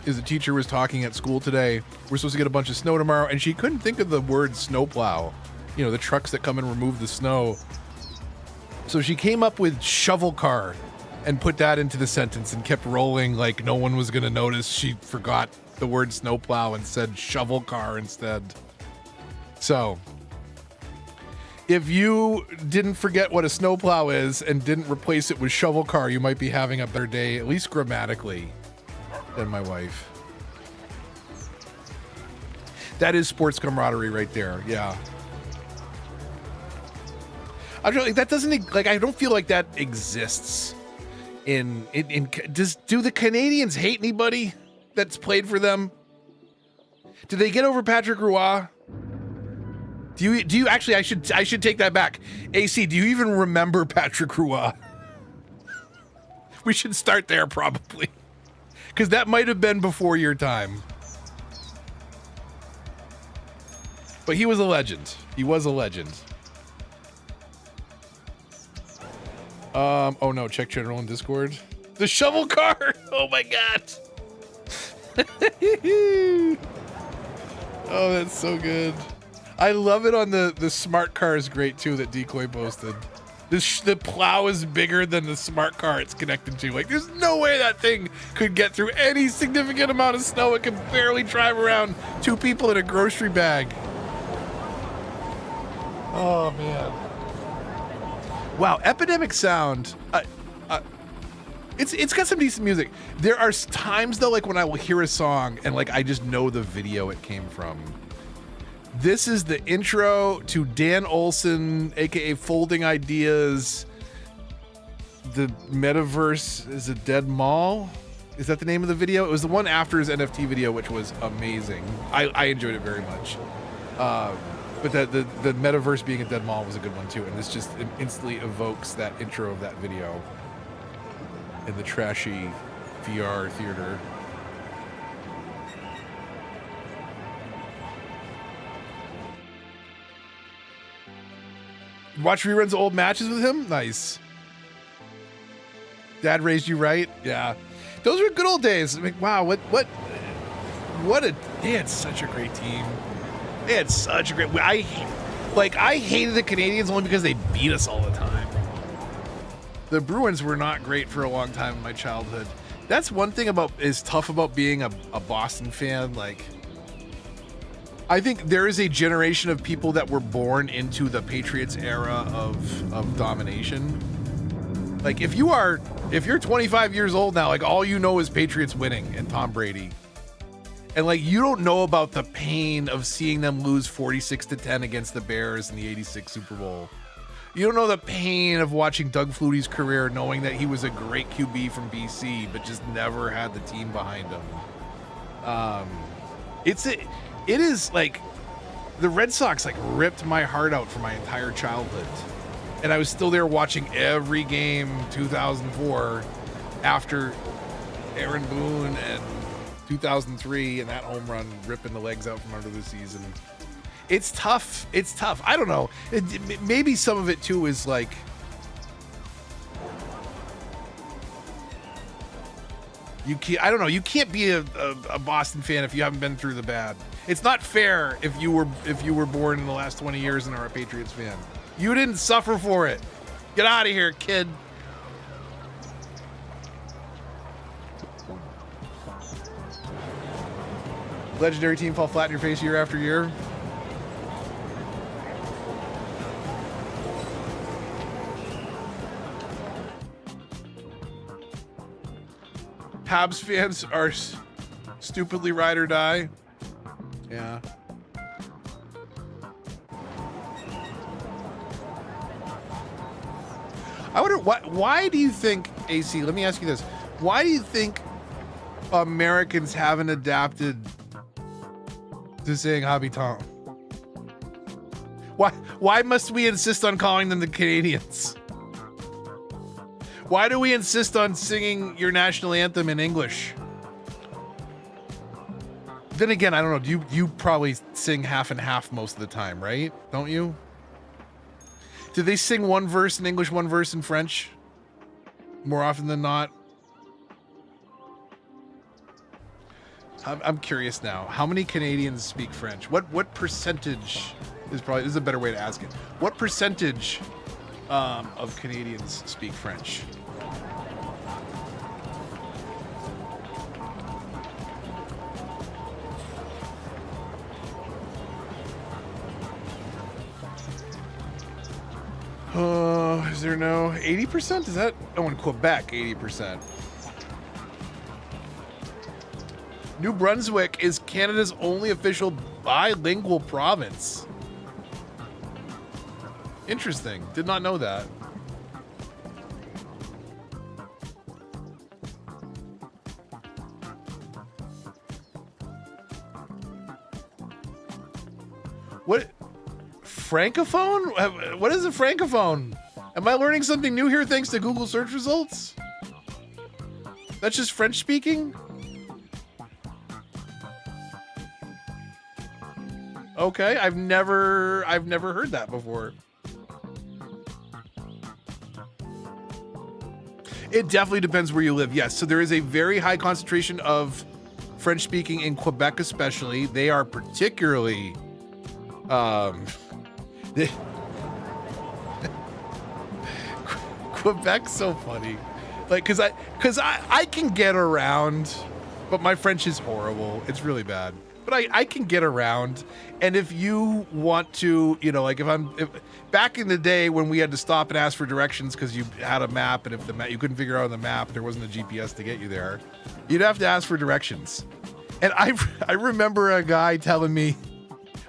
is a teacher, was talking at school today. We're supposed to get a bunch of snow tomorrow, and she couldn't think of the word snowplow. You know, the trucks that come and remove the snow. So she came up with shovel car and put that into the sentence and kept rolling like no one was going to notice she forgot the word snowplow and said shovel car instead. So, if you didn't forget what a snowplow is and didn't replace it with shovel car, you might be having a better day, at least grammatically, than my wife. That is sports camaraderie right there. Yeah. I'm just, like, that doesn't, like, I don't feel like that exists in do the Canadians hate anybody that's played for them? Did they get over Patrick Roy? Do you actually, I should take that back. AC, do you even remember Patrick Roy? We should start there probably. Because that might have been before your time. But he was a legend. He was a legend. Oh no, check general in Discord. The shovel car! Oh my god! Oh, that's so good. I love it on the smart car is great too that Decoy posted. The plow is bigger than the smart car it's connected to. Like, there's no way that thing could get through any significant amount of snow. It can barely drive around 2 people in a grocery bag. Oh man. Wow, Epidemic Sound. It's got some decent music. There are times though, like when I will hear a song and like I just know the video it came from. This is the intro to Dan Olson, aka Folding Ideas. The Metaverse is a Dead Mall. Is that the name of the video? It was the one after his NFT video, which was amazing. I enjoyed it very much. But the Metaverse being a dead mall was a good one too, and this just instantly evokes that intro of that video in the trashy VR theater. Watch reruns of old matches with him? Nice. Dad raised you right? Yeah. Those were good old days. I mean, wow, what they had such a great team. They had such a great, I hated the Canadians only because they beat us all the time. The Bruins were not great for a long time in my childhood. That's one thing is tough about being a Boston fan. Like, I think there is a generation of people that were born into the Patriots era of domination. Like, if you're 25 years old now, like all you know is Patriots winning and Tom Brady. And like, you don't know about the pain of seeing them lose 46-10 against the Bears in the '86 Super Bowl. You don't know the pain of watching Doug Flutie's career, knowing that he was a great QB from BC, but just never had the team behind him. It is like the Red Sox like ripped my heart out for my entire childhood, and I was still there watching every game 2004 after Aaron Boone and 2003 and that home run ripping the legs out from under the season. It's tough. It's tough. I don't know. Maybe some of it too is like, I don't know. You can't be a Boston fan if you haven't been through the bad. It's not fair if you were born in the last 20 years and are a Patriots fan. You didn't suffer for it. Get out of here, kid. Legendary team fall flat in your face year after year. Habs fans are stupidly ride or die. Yeah. I wonder why do you think, AC, let me ask you this. Why do you think Americans haven't adapted to saying habitant? Why must we insist on calling them the Canadians? Why do we insist on singing your national anthem in English? Then again, I don't know. You probably sing half and half most of the time, right? Don't you? Do they sing one verse in English, one verse in French? More often than not. I'm curious now. How many Canadians speak French? What percentage is probably, this is a better way to ask it. What percentage of Canadians speak French? Is there no 80%? Is that? Oh, in Quebec, 80%. New Brunswick is Canada's only official bilingual province. Interesting. Did not know that. What? Francophone? What is a francophone? Am I learning something new here thanks to Google search results? That's just French speaking? Okay, I've never heard that before. It definitely depends where you live. Yes, so there is a very high concentration of French speaking in Quebec, especially. They are particularly Quebec's so funny. Like, cause I can get around, but my French is horrible. It's really bad. But I can get around. And if you want to, you know, like if back in the day when we had to stop and ask for directions because you had a map, and if the map you couldn't figure out on the map, there wasn't a GPS to get you there, you'd have to ask for directions. And I remember a guy telling me,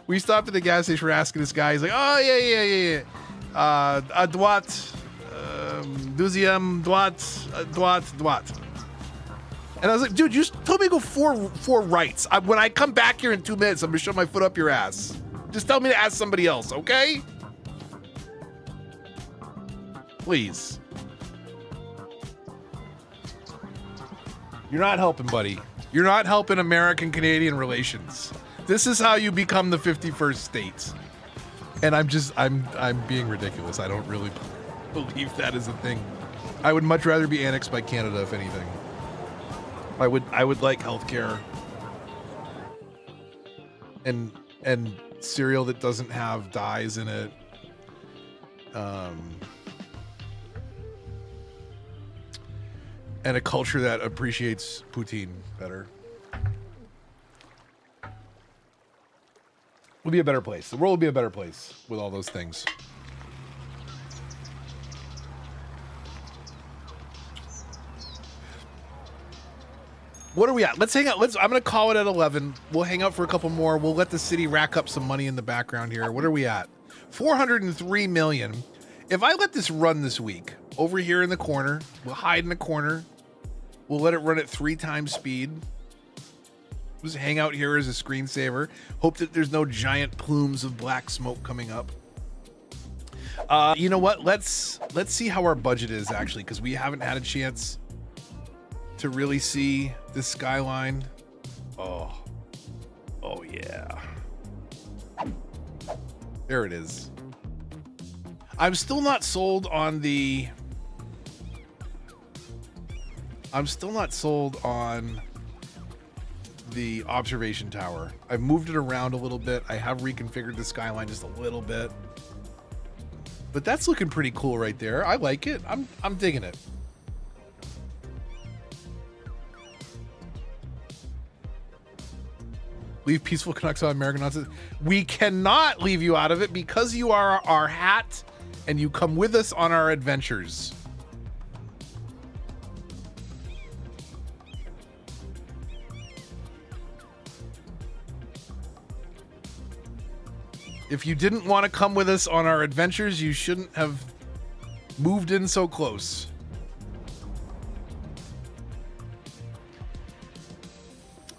we stopped at the gas station, we're asking this guy, he's like, oh yeah. À droite, deuxième droite. And I was like, dude, you just told me to go four rights. When I come back here in 2 minutes, I'm gonna shove my foot up your ass. Just tell me to ask somebody else, okay? Please. You're not helping, buddy. You're not helping American-Canadian relations. This is how you become the 51st state. And I'm being ridiculous. I don't really believe that is a thing. I would much rather be annexed by Canada, if anything. I would like healthcare and cereal that doesn't have dyes in it. And a culture that appreciates poutine better. Will be a better place. The world will be a better place with all those things. What are we at? Let's hang out. I'm going to call it at 11. We'll hang out for a couple more. We'll let the city rack up some money in the background here. What are we at? 403 million. If I let this run this week, over here in the corner, we'll hide in the corner. We'll let it run at 3 times speed. Just hang out here as a screensaver. Hope that there's no giant plumes of black smoke coming up. You know what? Let's see how our budget is actually, because we haven't had a chance to really see this skyline. Oh yeah. There it is. I'm still not sold on the observation tower. I've moved it around a little bit. I have reconfigured the skyline just a little bit. But that's looking pretty cool right there. I like it. I'm digging it. Leave peaceful Canucks on American nonsense. We cannot leave you out of it because you are our hat and you come with us on our adventures. If you didn't want to come with us on our adventures, you shouldn't have moved in so close.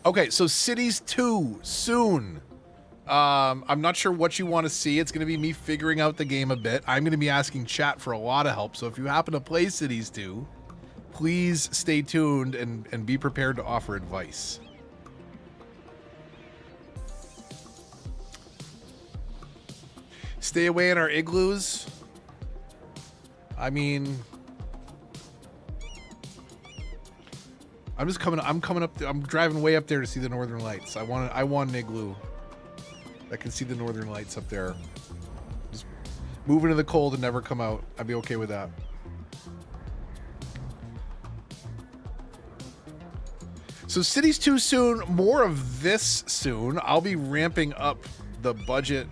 Okay, so Cities 2 soon. I'm not sure what you want to see. It's going to be me figuring out the game a bit. I'm going to be asking chat for a lot of help. So if you happen to play Cities 2, please stay tuned and be prepared to offer advice. Stay away in our igloos. I mean, I'm driving way up there to see the Northern Lights. I want an igloo that can see the Northern Lights up there. Just move into the cold and never come out. I'd be okay with that. So Cities 2 soon, more of this soon. I'll be ramping up the budget.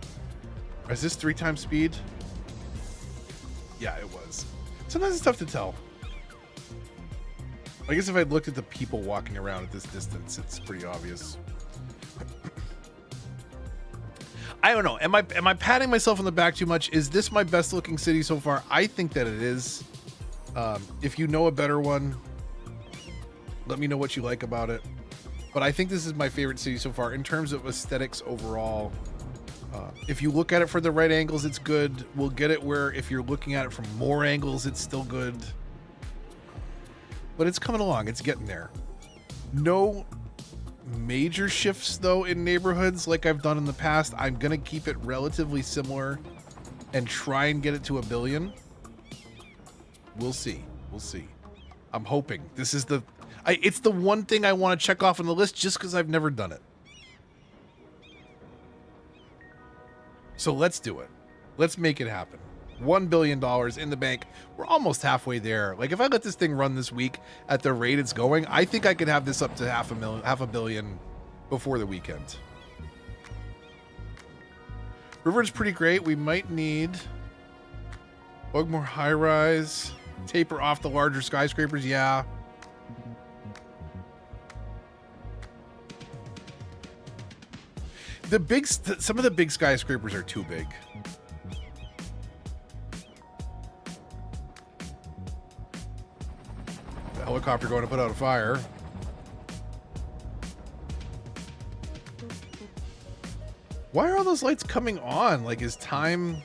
Is this 3 times speed? Yeah, it was. Sometimes it's tough to tell. I guess if I looked at the people walking around at this distance, it's pretty obvious. I don't know. Am I patting myself on the back too much? Is this my best looking city so far? I think that it is. If you know a better one, let me know what you like about it. But I think this is my favorite city so far in terms of aesthetics overall. If you look at it from the right angles, it's good. We'll get it where if you're looking at it from more angles, it's still good. But it's coming along. It's getting there. No major shifts, though, in neighborhoods like I've done in the past. I'm going to keep it relatively similar and try and get it to 1 billion. We'll see. We'll see. I'm hoping. This is it's the one thing I want to check off on the list just because I've never done it. So let's do it. Let's make it happen. $1 billion in the bank. We're almost halfway there. Like, if I let this thing run this week at the rate it's going, I think I could have this up to half a billion before the weekend. Riverrun's pretty great. We might need more high rise, taper off the larger skyscrapers. Yeah. Some of the big skyscrapers are too big. The helicopter going to put out a fire. Why are all those lights coming on? Like, is time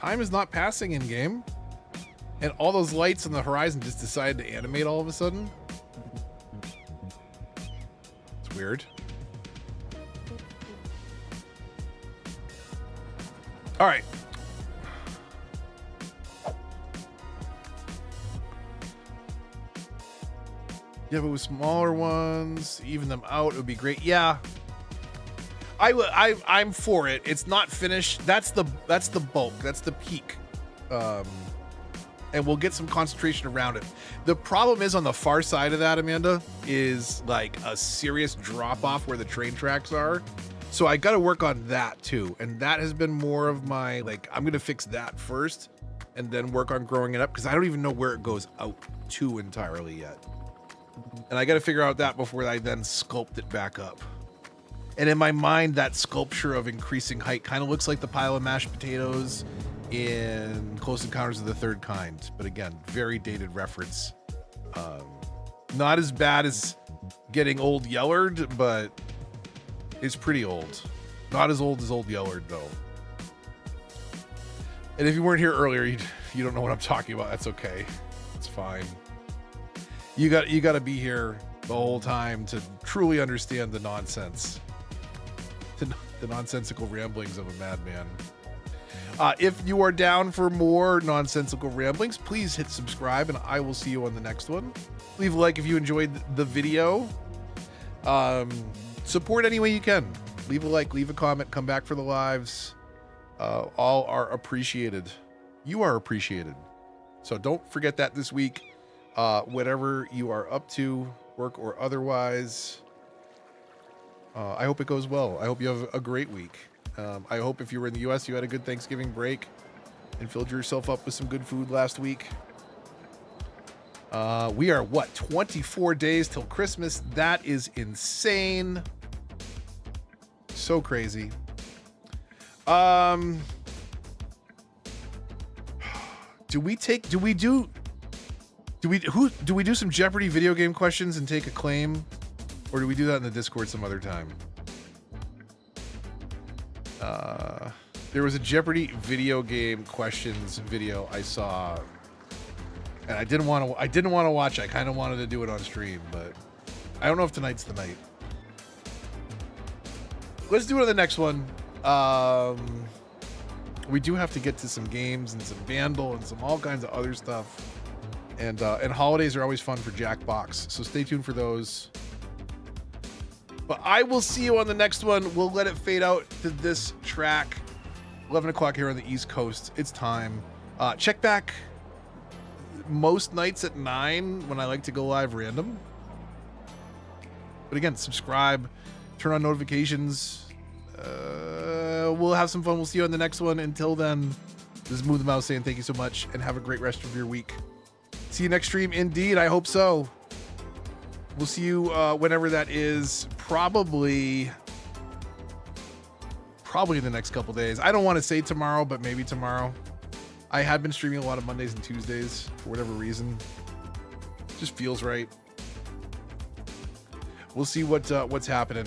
is not passing in game? And all those lights on the horizon just decided to animate all of a sudden? It's weird. All right. Yeah, but with smaller ones, even them out, it would be great. Yeah. I'm for it. It's not finished. That's the bulk. That's the peak. And we'll get some concentration around it. The problem is on the far side of that, Amanda, is like a serious drop off where the train tracks are. So I got to work on that too. And that has been more of my, like, I'm going to fix that first and then work on growing it up because I don't even know where it goes out to entirely yet. And I got to figure out that before I then sculpt it back up. And in my mind, that sculpture of increasing height kind of looks like the pile of mashed potatoes in Close Encounters of the Third Kind. But again, very dated reference. Not as bad as getting Old Yellard, but it's pretty old. Not as old as Old Yellard, though. And if you weren't here earlier, you don't know what I'm talking about. That's okay. It's fine. You got to be here the whole time to truly understand the nonsense. The nonsensical ramblings of a madman. If you are down for more nonsensical ramblings, please hit subscribe and I will see you on the next one. Leave a like if you enjoyed the video. Support any way you can. Leave a like, leave a comment, come back for the lives. All are appreciated. You are appreciated. So don't forget that this week. Whatever you are up to, work or otherwise, I hope it goes well. I hope you have a great week. I hope if you were in the US, you had a good Thanksgiving break and filled yourself up with some good food last week. We are, 24 days till Christmas. That is insane. So crazy. Do we do some Jeopardy video game questions and take a claim? Or do we do that in the Discord some other time? There was a Jeopardy video game questions video I saw, and I didn't want to watch it. I kind of wanted to do it on stream, but I don't know if tonight's the night. Let's do it on the next one. We do have to get to some games and some Vandal and some all kinds of other stuff. And holidays are always fun for Jackbox, so stay tuned for those. But I will see you on the next one. We'll let it fade out to this track. 11 o'clock here on the East Coast. It's time. Check back most nights at 9 when I like to go live random. But again, subscribe, turn on notifications. We'll have some fun. We'll see you on the next one. Until then, This is Move the Mouse saying thank you so much and have a great rest of your week. See you next stream. Indeed, I hope so. We'll see you whenever that is. Probably in the next couple days. I don't want to say tomorrow, but maybe tomorrow. I had been streaming a lot of Mondays and Tuesdays for whatever reason. Just feels right. We'll see what's happening.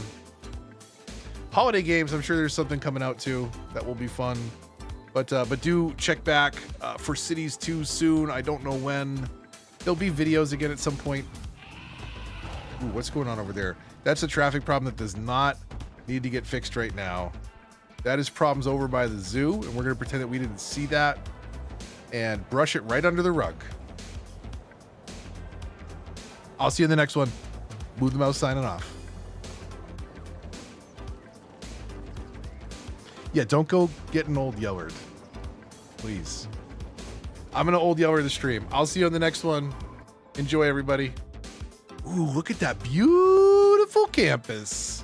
Holiday games, I'm sure there's something coming out too that will be fun. But do check back for Cities 2 soon. I don't know when. There'll be videos again at some point. Ooh, what's going on over there? That's a traffic problem that does not need to get fixed right now. That is problems over by the zoo, and we're going to pretend that we didn't see that and brush it right under the rug. I'll see you in the next one. Move the Mouse signing off. Yeah, don't go get an old Yellard. Please. I'm going to old Yeller the stream. I'll see you on the next one. Enjoy, everybody. Ooh, look at that beautiful campus.